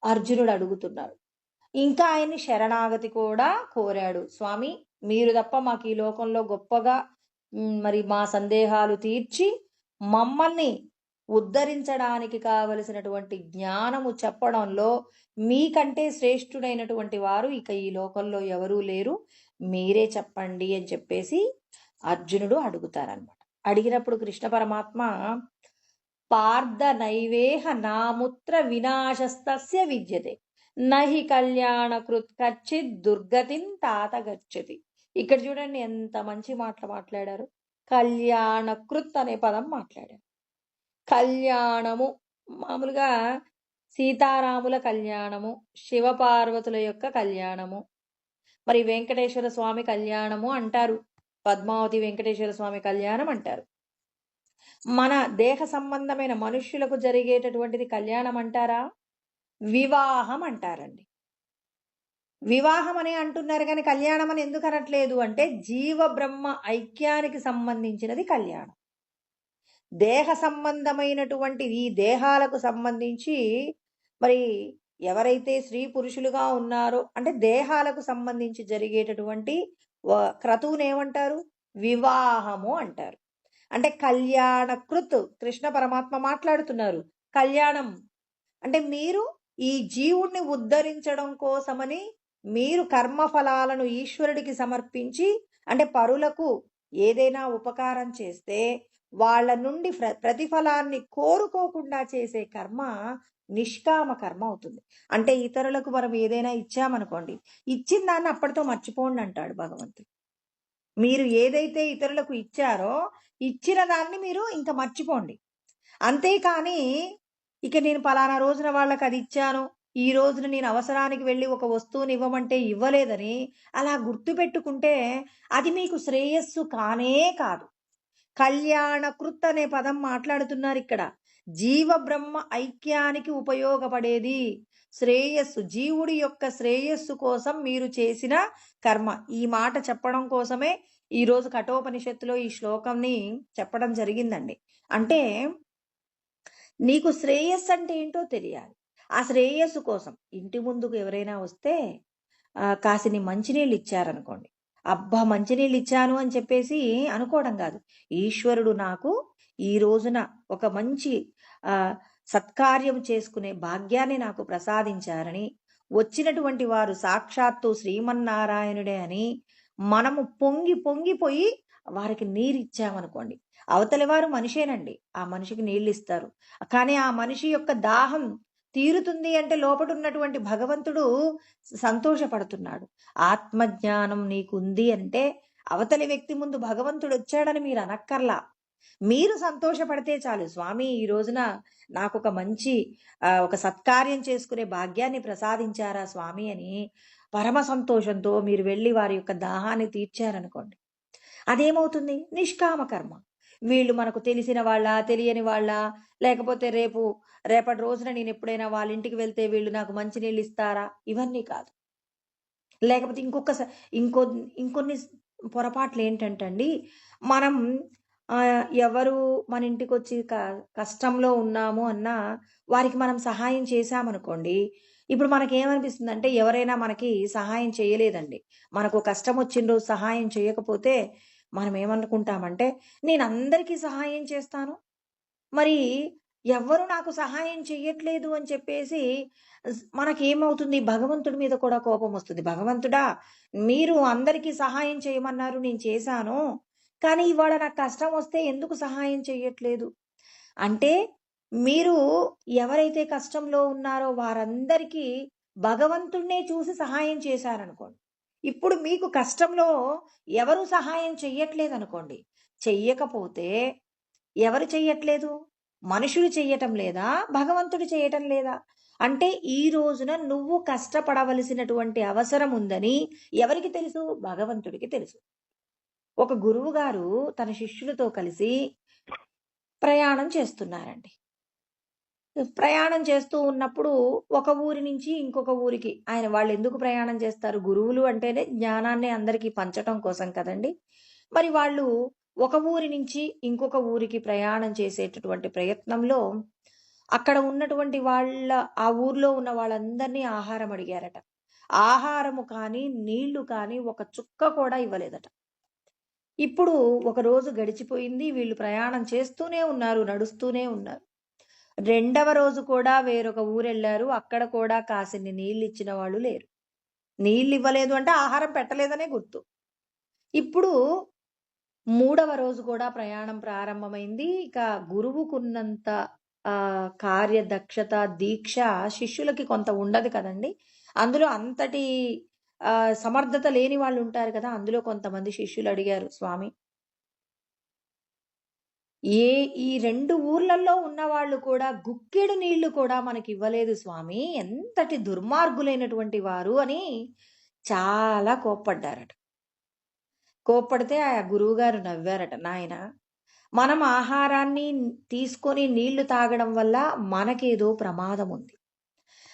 అర్జునుడు అడుగుతున్నారు. ఇంకా ఆయన్ని శరణాగతి కూడా కోరాడు. స్వామి, మీరు తప్ప మాకు ఈ లోకంలో గొప్పగా మరి మా సందేహాలు తీర్చి మమ్మల్ని ఉద్ధరించడానికి కావలసినటువంటి జ్ఞానము చెప్పడంలో మీకంటే శ్రేష్ఠుడైనటువంటి వారు ఇక ఈ లోకంలో ఎవరూ లేరు, మీరే చెప్పండి అని చెప్పేసి అర్జునుడు అడుగుతారనమాట. అడిగినప్పుడు కృష్ణ పరమాత్మ పార్థ నైవేహ నాముత్ర వినాశస్తస్య విద్యతే నహి కళ్యాణకృత్ కచ్చిత్ దుర్గతిం తాత గచ్చతి. ఇక్కడ చూడండి ఎంత మంచి మాటలు మాట్లాడారు. కళ్యాణకృత్ అనే పదం మాట్లాడారు. కళ్యాణము మామూలుగా సీతారాముల కళ్యాణము, శివపార్వతుల యొక్క కళ్యాణము, మరి వెంకటేశ్వర స్వామి కళ్యాణము అంటారు, పద్మావతి వెంకటేశ్వర స్వామి కళ్యాణం అంటారు. మన దేహ సంబంధమైన మనుష్యులకు జరిగేటటువంటిది కళ్యాణం అంటారా? వివాహం అంటారండి. వివాహం అనే అంటున్నారు కానీ కళ్యాణం అని ఎందుకు అనట్లేదు అంటే జీవ బ్రహ్మ ఐక్యానికి సంబంధించినది కళ్యాణం. దేహ సంబంధమైనటువంటి ఈ దేహాలకు సంబంధించి మరి ఎవరైతే స్త్రీ పురుషులుగా ఉన్నారో అంటే దేహాలకు సంబంధించి జరిగేటటువంటి క్రతువునేమంటారు? వివాహము అంటారు. అంటే కళ్యాణకృత్ కృష్ణ పరమాత్మ మాట్లాడుతున్నారు. కళ్యాణం అంటే మీరు ఈ జీవుణ్ణి ఉద్ధరించడం కోసమని మీరు కర్మఫలాలను ఈశ్వరుడికి సమర్పించి అంటే పరులకు ఏదైనా ఉపకారం చేస్తే వాళ్ళ నుండి ప్రతిఫలాన్ని కోరుకోకుండా చేసే కర్మ నిష్కామ కర్మ అవుతుంది. అంటే ఇతరులకు మనం ఏదైనా ఇచ్చామనుకోండి, ఇచ్చిన దాన్ని అప్పటితో మర్చిపోండి అంటాడు భగవంతుడు. మీరు ఏదైతే ఇతరులకు ఇచ్చారో ఇచ్చిన దాన్ని మీరు ఇంకా మర్చిపోండి. అంతేకాని ఇక నేను పలానా రోజున వాళ్ళకి అది ఇచ్చాను, ఈ రోజున నేను అవసరానికి వెళ్ళి ఒక వస్తువుని ఇవ్వమంటే ఇవ్వలేదని అలా గుర్తుపెట్టుకుంటే అది మీకు శ్రేయస్సు కానే కాదు. కళ్యాణకృత్ అనే పదం మాట్లాడుతున్నారు ఇక్కడ. జీవ బ్రహ్మ ఐక్యానికి ఉపయోగపడేది శ్రేయస్సు, జీవుడి యొక్క శ్రేయస్సు కోసం మీరు చేసిన కర్మ. ఈ మాట చెప్పడం కోసమే ఈరోజు కఠోపనిషత్తులో ఈ శ్లోకంని చెప్పడం జరిగిందండి. అంటే నీకు శ్రేయస్సు అంటే ఏంటో తెలియాలి. ఆ శ్రేయస్సు కోసం ఇంటి ముందుకు ఎవరైనా వస్తే కాసిని మంచినీళ్ళు ఇచ్చారనుకోండి, అబ్బా మంచినీళ్ళు ఇచ్చాను అని చెప్పేసి అనుకోవడం కాదు. ఈశ్వరుడు నాకు ఈ రోజున ఒక మంచి సత్కార్యం చేసుకునే భాగ్యాన్ని నాకు ప్రసాదించారని, వచ్చినటువంటి వారు సాక్షాత్తు శ్రీమన్నారాయణుడే అని మనము పొంగిపోయి వారికి నీరు ఇచ్చామనుకోండి, అవతలి వారు మనిషేనండి, ఆ మనిషికి నీళ్ళు ఇస్తారు. కానీ ఆ మనిషి యొక్క దాహం తీరుతుంది అంటే లోపల ఉన్నటువంటి భగవంతుడు సంతోషపడుతున్నాడు. ఆత్మజ్ఞానం నీకుంది అంటే అవతలి వ్యక్తి ముందు భగవంతుడు వచ్చాడని మీరు అనక్కర్లా, మీరు సంతోషపడితే చాలు. స్వామి ఈ రోజున నాకు ఒక మంచి ఒక సత్కార్యం చేసుకునే భాగ్యాన్ని ప్రసాదించారా స్వామి అని పరమ సంతోషంతో మీరు వెళ్ళి వారి యొక్క దాహాన్ని తీర్చారనుకోండి, అదేమవుతుంది? నిష్కామ కర్మ. వీళ్ళు మనకు తెలిసిన వాళ్ళ, తెలియని వాళ్ళ, లేకపోతే రేపటి రోజున నేను ఎప్పుడైనా వాళ్ళ ఇంటికి వెళ్తే వీళ్ళు నాకు మంచినీళ్ళు ఇస్తారా, ఇవన్నీ కాదు. లేకపోతే ఇంకొన్ని పొరపాట్లు ఏంటంటండి, మనం ఎవరు మన ఇంటికి వచ్చి కష్టంలో ఉన్నాము అన్నా వారికి మనం సహాయం చేశామనుకోండి, ఇప్పుడు మనకేమనిపిస్తుంది అంటే ఎవరైనా మనకి సహాయం చేయలేదండి, మనకు కష్టం వచ్చిన రోజు సహాయం చేయకపోతే మనం ఏమనుకుంటామంటే నేను అందరికీ సహాయం చేస్తాను, మరి ఎవ్వరు నాకు సహాయం చెయ్యట్లేదు అని చెప్పేసి మనకేమవుతుంది? భగవంతుడి మీద కూడా కోపం వస్తుంది. భగవంతుడా, మీరు అందరికీ సహాయం చేయమన్నారు, నేను చేశాను, కానీ ఇవాళ నాకు కష్టం వస్తే ఎందుకు సహాయం చెయ్యట్లేదు అంటే, మీరు ఎవరైతే కష్టంలో ఉన్నారో వారందరికీ భగవంతుడినే చూసి సహాయం చేశారనుకోండి, ఇప్పుడు మీకు కష్టంలో ఎవరు సహాయం చెయ్యట్లేదనుకోండి, చెయ్యకపోతే ఎవరు చెయ్యట్లేదు? మనుషులు చెయ్యటం లేదా? భగవంతుడు చేయటం లేదా? అంటే ఈ రోజున నువ్వు కష్టపడవలసినటువంటి అవసరం ఉందని ఎవరికి తెలుసు? భగవంతుడికి తెలుసు. ఒక గురువు గారు తన శిష్యులతో కలిసి ప్రయాణం చేస్తున్నారండి. ప్రయాణం చేస్తూ ఉన్నప్పుడు ఒక ఊరి నుంచి ఇంకొక ఊరికి వాళ్ళు ఎందుకు ప్రయాణం చేస్తారు? గురువులు అంటేనే జ్ఞానాన్ని అందరికీ పంచటం కోసం కదండి. మరి వాళ్ళు ఒక ఊరి నుంచి ఇంకొక ఊరికి ప్రయాణం చేసేటటువంటి ప్రయత్నంలో అక్కడ ఉన్నటువంటి ఆ ఊర్లో ఉన్న వాళ్ళందరినీ ఆహారం అడిగారట. ఆహారము కానీ నీళ్లు కానీ ఒక చుక్క కూడా ఇవ్వలేదట. ఇప్పుడు ఒక రోజు గడిచిపోయింది, వీళ్ళు ప్రయాణం చేస్తూనే ఉన్నారు, నడుస్తూనే ఉన్నారు. రెండవ రోజు కూడా వేరొక ఊరెళ్ళారు, అక్కడ కూడా కాసిన్ని నీళ్ళు ఇచ్చిన వాళ్ళు లేరు. నీళ్ళు ఇవ్వలేదు అంటే ఆహారం పెట్టలేదనే గుర్తు. ఇప్పుడు మూడవ రోజు కూడా ప్రయాణం ప్రారంభమైంది. ఇక గురువుకున్నంత కార్యదక్షత, దీక్ష శిష్యులకి కొంత ఉండదు కదండి. అందులో అంతటి సమర్థత లేని వాళ్ళు ఉంటారు కదా. అందులో కొంతమంది శిష్యులు అడిగారు, స్వామి ఈ 2 ఊర్లలో ఉన్న వాళ్ళు కూడా గుక్కెడు నీళ్లు కూడా మనకి ఇవ్వలేదు స్వామి, ఎంతటి దుర్మార్గులైనటువంటి వారు అని చాలా కోప్పడ్డారట. కోప్పడితే ఆ గురువుగారు నవ్వారట, నాయన మనం ఆహారాన్ని తీసుకొని నీళ్లు తాగడం వల్ల మనకేదో ప్రమాదం ఉంది.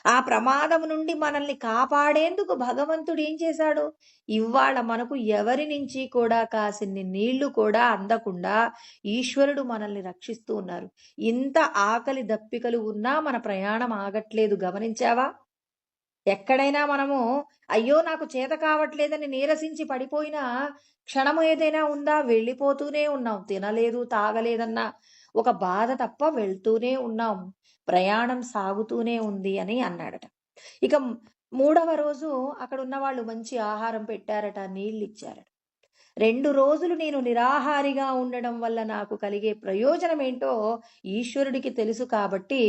ఆ ప్రమాదం నుండి మనల్ని కాపాడేందుకు భగవంతుడు ఏం చేశాడు? ఇవాళ మనకు ఎవరి నుంచి కూడా కాసిన్ని నీళ్లు కూడా అందకుండా ఈశ్వరుడు మనల్ని రక్షిస్తూ ఉన్నారు. ఇంత ఆకలి దప్పికలు ఉన్నా మన ప్రయాణం ఆగట్లేదు, గమనించావా? ఎక్కడైనా మనము అయ్యో నాకు చేత కావట్లేదని నీరసించి పడిపోయిన క్షణము ఏదైనా ఉందా? వెళ్ళిపోతూనే ఉన్నాం. తినలేదు, తాగలేదన్న ఒక బాధ తప్ప వెళ్తూనే ఉన్నాం. ప్రయాణం సాగుతూనే ఉంది అని అన్నాడట. ఇక మూడవ రోజు అక్కడ ఉన్న వాళ్ళు మంచి ఆహారం పెట్టారట, నీళ్ళు ఇచ్చారట. 2 రోజులు నేను నిరాహారిగా ఉండడం వల్ల నాకు కలిగే ప్రయోజనం ఏంటో ఈశ్వరుడికి తెలుసు కాబట్టి,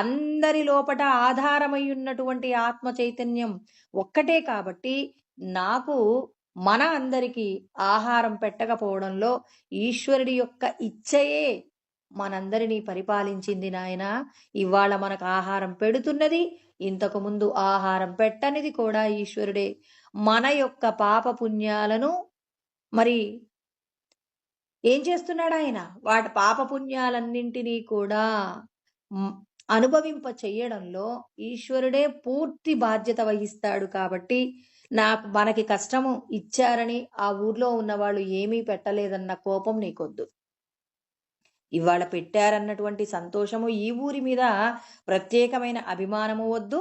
అందరి లోపట ఆధారమై ఉన్నటువంటి ఆత్మ చైతన్యం ఒక్కటే కాబట్టి, నాకు మన అందరికీ ఆహారం పెట్టకపోవడంలో ఈశ్వరుడి యొక్క ఇచ్చయే మనందరినీ పరిపాలించింది నాయనా. ఇవాళ మనకు ఆహారం పెడుతున్నది, ఇంతకు ముందు ఆహారం పెట్టనిది కూడా ఈశ్వరుడే. మన యొక్క పాప పుణ్యాలను మరి ఏం చేస్తున్నాడు ఆయన? వాటి పాపపుణ్యాలన్నింటినీ కూడా హ్మ్, అనుభవింప చెయ్యడంలో ఈశ్వరుడే పూర్తి బాధ్యత వహిస్తాడు కాబట్టి, మనకి కష్టము ఇచ్చారని ఆ ఊర్లో ఉన్నవాళ్ళు ఏమీ పెట్టలేదన్న కోపం నీకొద్దు. ఇవాళ పెట్టారన్నటువంటి సంతోషము, ఈ ఊరి మీద ప్రత్యేకమైన అభిమానము వద్దు.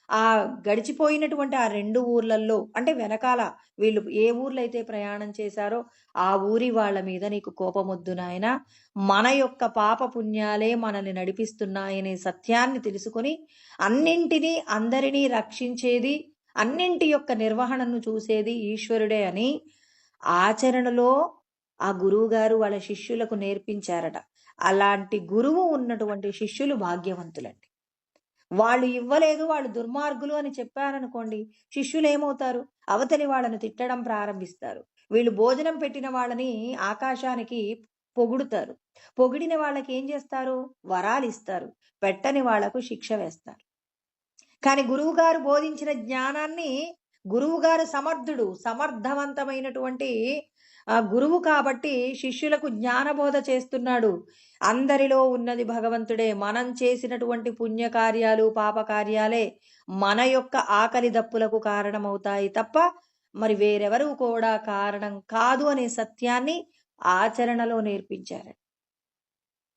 ఆ గడిచిపోయినటువంటి ఆ 2 ఊర్లల్లో అంటే వెనకాల వీళ్ళు ఏ ఊర్లో అయితే ప్రయాణం చేశారో ఆ ఊరి వాళ్ళ మీద నీకు కోపమొద్దు నాయనా. మన యొక్క పాప పుణ్యాలే మనల్ని నడిపిస్తున్నాయనే సత్యాన్ని తెలుసుకొని అన్నింటినీ అందరినీ రక్షించేది, అన్నింటి యొక్క నిర్వహణను చూసేది ఈశ్వరుడే అని ఆచరణలో ఆ గురువుగారు వాళ్ళ శిష్యులకు నేర్పించారట. అలాంటి గురువు ఉన్నటువంటి శిష్యులు భాగ్యవంతులండి. వాళ్ళు ఇవ్వలేదు, వాళ్ళు దుర్మార్గులు అని చెప్పారనుకోండి, శిష్యులు ఏమవుతారు? అవతలి వాళ్ళను తిట్టడం ప్రారంభిస్తారు. వీళ్ళు భోజనం పెట్టిన వాళ్ళని ఆకాశానికి పొగుడుతారు. పొగిడిన వాళ్ళకి ఏం చేస్తారు? వరాలిస్తారు. పెట్టని వాళ్లకు శిక్ష వేస్తారు. కానీ గురువుగారు బోధించిన జ్ఞానాన్ని, గురువుగారు సమర్థుడు, సమర్థవంతమైనటువంటి గురువు కాబట్టి శిష్యులకు జ్ఞానబోధ చేస్తున్నాడు. అందరిలో ఉన్నది భగవంతుడే. మనం చేసినటువంటి పుణ్యకార్యాలు, పాపకార్యాలే మన యొక్క ఆకలి దప్పులకు కారణమవుతాయి తప్ప మరి వేరెవరు కూడా కారణం కాదు అనే సత్యాన్ని ఆచరణలో నేర్పించారు.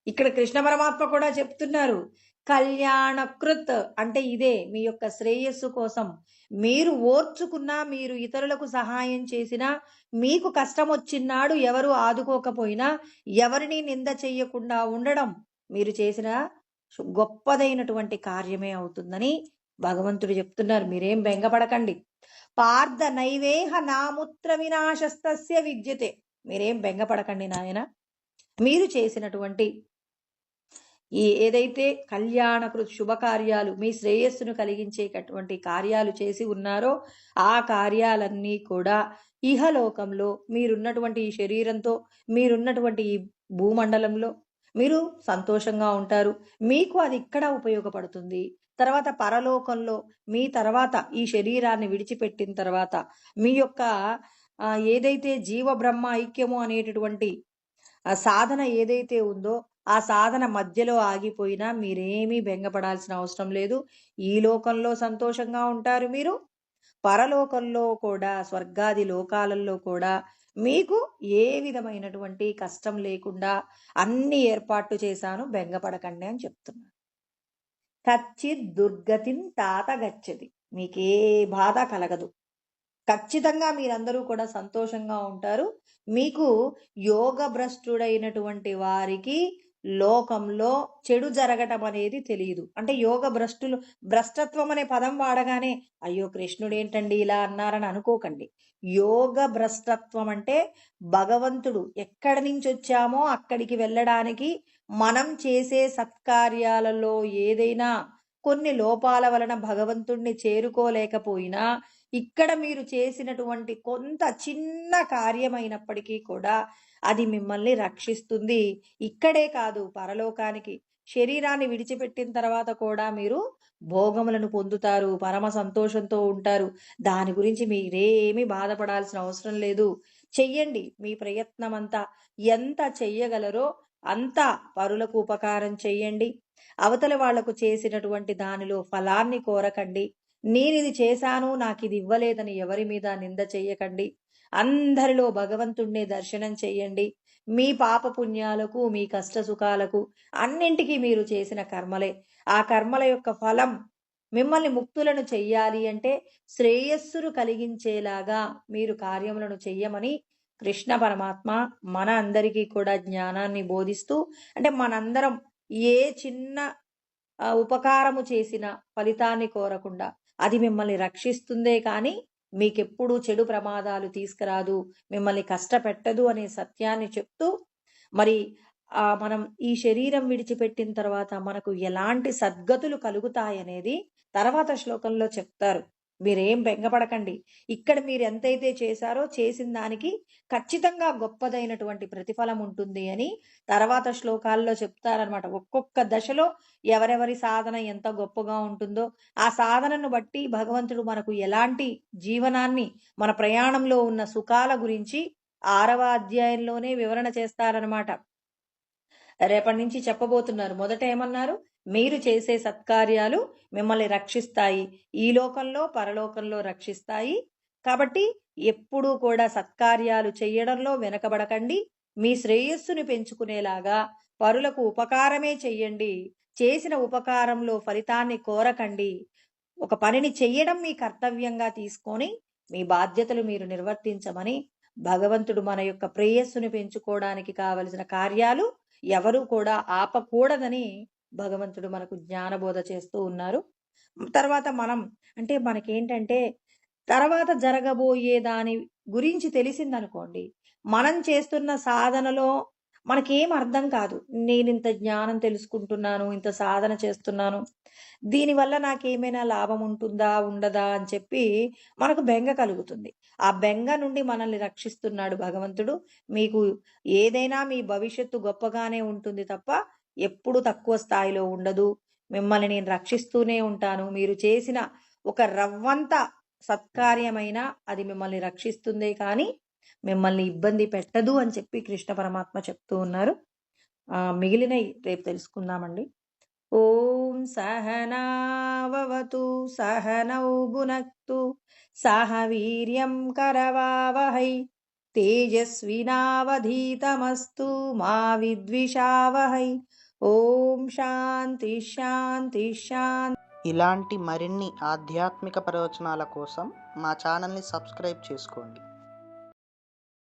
ఇక్కడ కృష్ణ పరమాత్మ కూడా చెప్తున్నారు, కళ్యాణకృత్ అంటే ఇదే మీ యొక్క శ్రేయస్సు కోసం. మీరు ఓర్చుకున్నా, మీరు ఇతరులకు సహాయం చేసినా, మీకు కష్టం వచ్చినాడు ఎవరు ఆదుకోకపోయినా, ఎవరిని నింద చెయ్యకుండా ఉండడం మీరు చేసిన గొప్పదైనటువంటి కార్యమే అవుతుందని భగవంతుడు చెప్తున్నారు. మీరేం బెంగపడకండి. పార్థ నైవేహ నాముత్ర వినాశస్తస్య విద్యతే. మీరేం బెంగపడకండి నాయన. మీరు చేసినటువంటి ఏదైతే కళ్యాణకృత్ శుభకార్యాలు, మీ శ్రేయస్సును కలిగించేటటువంటి కార్యాలు చేసి ఉన్నారో ఆ కార్యాలన్నీ కూడా ఇహలోకంలో మీరున్నటువంటి ఈ శరీరంతో, మీరున్నటువంటి ఈ భూమండలంలో మీరు సంతోషంగా ఉంటారు. మీకు అది ఇక్కడ ఉపయోగపడుతుంది. తర్వాత పరలోకంలో మీ తర్వాత ఈ శరీరాన్ని విడిచిపెట్టిన తర్వాత మీ యొక్క ఏదైతే జీవ బ్రహ్మ ఐక్యము అనేటటువంటి సాధన ఏదైతే ఉందో ఆ సాధన మధ్యలో ఆగిపోయినా మీరేమీ బెంగపడాల్సిన అవసరం లేదు. ఈ లోకంలో సంతోషంగా ఉంటారు మీరు. పరలోకంలో కూడా, స్వర్గాది లోకాలలో కూడా మీకు ఏ విధమైనటువంటి కష్టం లేకుండా అన్ని ఏర్పాట్లు చేశాను, బెంగపడకండి అని చెప్తున్నారు. కచ్చిత్ దుర్గతిన్ తాత గచ్చది. మీకే బాధ కలగదు. ఖచ్చితంగా మీరందరూ కూడా సంతోషంగా ఉంటారు. మీకు యోగ భ్రష్టుడైనటువంటి వారికి లోకంలో చెడు జరగటం అనేది తెలియదు. అంటే యోగ భ్రష్టత్వం అనే పదం వాడగానే అయ్యో కృష్ణుడు ఏంటండి ఇలా అన్నారని అనుకోకండి. యోగ భ్రష్టత్వం అంటే భగవంతుడు ఎక్కడి నుంచి వచ్చామో అక్కడికి వెళ్ళడానికి మనం చేసే సత్కార్యాలలో ఏదైనా కొన్ని లోపాల వలన భగవంతుణ్ణి చేరుకోలేకపోయినా ఇక్కడ మీరు చేసినటువంటి కొంత చిన్న కార్యమైనప్పటికీ కూడా అది మిమ్మల్ని రక్షిస్తుంది. ఇక్కడే కాదు, పరలోకానికి శరీరాన్ని విడిచిపెట్టిన తర్వాత కూడా మీరు భోగములను పొందుతారు, పరమ సంతోషంతో ఉంటారు. దాని గురించి మీరేమీ బాధపడాల్సిన అవసరం లేదు. చెయ్యండి మీ ప్రయత్నం అంతా. ఎంత చెయ్యగలరో అంత పరులకు ఉపకారం చెయ్యండి. అవతల వాళ్లకు చేసినటువంటి దానిలో ఫలాన్ని కోరకండి. నేనిది చేశాను, నాకిది ఇవ్వలేదని ఎవరి మీద నింద చెయ్యకండి. అందరిలో భగవంతుణ్ణి దర్శనం చెయ్యండి. మీ పాప పుణ్యాలకు, మీ కష్ట సుఖాలకు అన్నింటికీ మీరు చేసిన కర్మలే. ఆ కర్మల యొక్క ఫలం మిమ్మల్ని ముక్తులను చెయ్యాలి అంటే శ్రేయస్సును కలిగించేలాగా మీరు కార్యములను చెయ్యమని కృష్ణ పరమాత్మ మన అందరికీ కూడా జ్ఞానాన్ని బోధిస్తూ, అంటే మనందరం ఏ చిన్న ఉపకారము చేసిన ఫలితాన్ని కోరకుండా అది మిమ్మల్ని రక్షిస్తుందే కానీ మీకెప్పుడు చెడు ప్రమాదాలు తీసుకురాదు, మిమ్మల్ని కష్టపెట్టదు అనే సత్యాన్ని చెప్తూ, మరి మనం ఈ శరీరం విడిచిపెట్టిన తర్వాత మనకు ఎలాంటి సద్గతులు కలుగుతాయనేది తర్వాత శ్లోకంలో చెప్తారు. మీరేం బెంగపడకండి. ఇక్కడ మీరు ఎంతైతే చేశారో చేసిన దానికి ఖచ్చితంగా గొప్పదైనటువంటి ప్రతిఫలం ఉంటుంది అని తర్వాత శ్లోకాల్లో చెప్తారనమాట. ఒక్కొక్క దశలో ఎవరెవరి సాధన ఎంత గొప్పగా ఉంటుందో ఆ సాధనను బట్టి భగవంతుడు మనకు ఎలాంటి జీవనాన్ని, మన ప్రయాణంలో ఉన్న సుఖాల గురించి 6వ అధ్యాయంలోనే వివరణ చేస్తారనమాట. రేపటి నుంచి చెప్పబోతున్నారు. మొదట ఏమన్నారు? మీరు చేసే సత్కార్యాలు మిమ్మల్ని రక్షిస్తాయి, ఈ లోకంలో పరలోకంలో రక్షిస్తాయి. కాబట్టి ఎప్పుడూ కూడా సత్కార్యాలు చేయడంలో వెనకబడకండి. మీ శ్రేయస్సుని పెంచుకునేలాగా పరులకు ఉపకారమే చెయ్యండి. చేసిన ఉపకారంలో ఫలితాన్ని కోరకండి. ఒక పనిని చెయ్యడం మీ కర్తవ్యంగా తీసుకొని మీ బాధ్యతలు మీరు నిర్వర్తించమని భగవంతుడు మన యొక్క ప్రేయస్సుని పెంచుకోవడానికి కావలసిన కార్యాలు ఎవరు కూడా ఆపకూడదని భగవంతుడు మనకు జ్ఞానబోధ చేస్తూ ఉన్నారు. తర్వాత మనం అంటే మనకేంటంటే తర్వాత జరగబోయే దాని గురించి తెలిసిందనుకోండి, మనం చేస్తున్న సాధనలో మనకేం అర్థం కాదు. నేనింత జ్ఞానం తెలుసుకుంటున్నాను, ఇంత సాధన చేస్తున్నాను, దీనివల్ల నాకేమైనా లాభం ఉంటుందా ఉండదా అని చెప్పి మనకు బెంగ కలుగుతుంది. ఆ బెంగ నుండి మనల్ని రక్షిస్తున్నాడు భగవంతుడు. మీకు ఏదైనా మీ భవిష్యత్తు గొప్పగానే ఉంటుంది తప్ప ఎప్పుడు తక్కువ స్థాయిలో ఉండదు. మిమ్మల్ని నేను రక్షిస్తూనే ఉంటాను. మీరు చేసిన ఒక రవ్వంత సత్కార్యమైనా అది మిమ్మల్ని రక్షిస్తుందే కానీ మిమ్మల్ని ఇబ్బంది పెట్టదు అని చెప్పి కృష్ణ పరమాత్మ చెప్తూ ఉన్నారు. మిగిలినవి రేపు తెలుసుకుందామండి. ఓం సహనావతు సహనౌ భునక్తు సహ వీర్యం కరవావహై తేజస్వినావధీతమస్తు మా విద్విషావహై. ఓం శాంతి శాంతి శాంతి. ఇలాంటి మరిన్ని ఆధ్యాత్మిక ప్రవచనాల కోసం మా ఛానల్ని సబ్స్క్రైబ్ చేసుకోండి.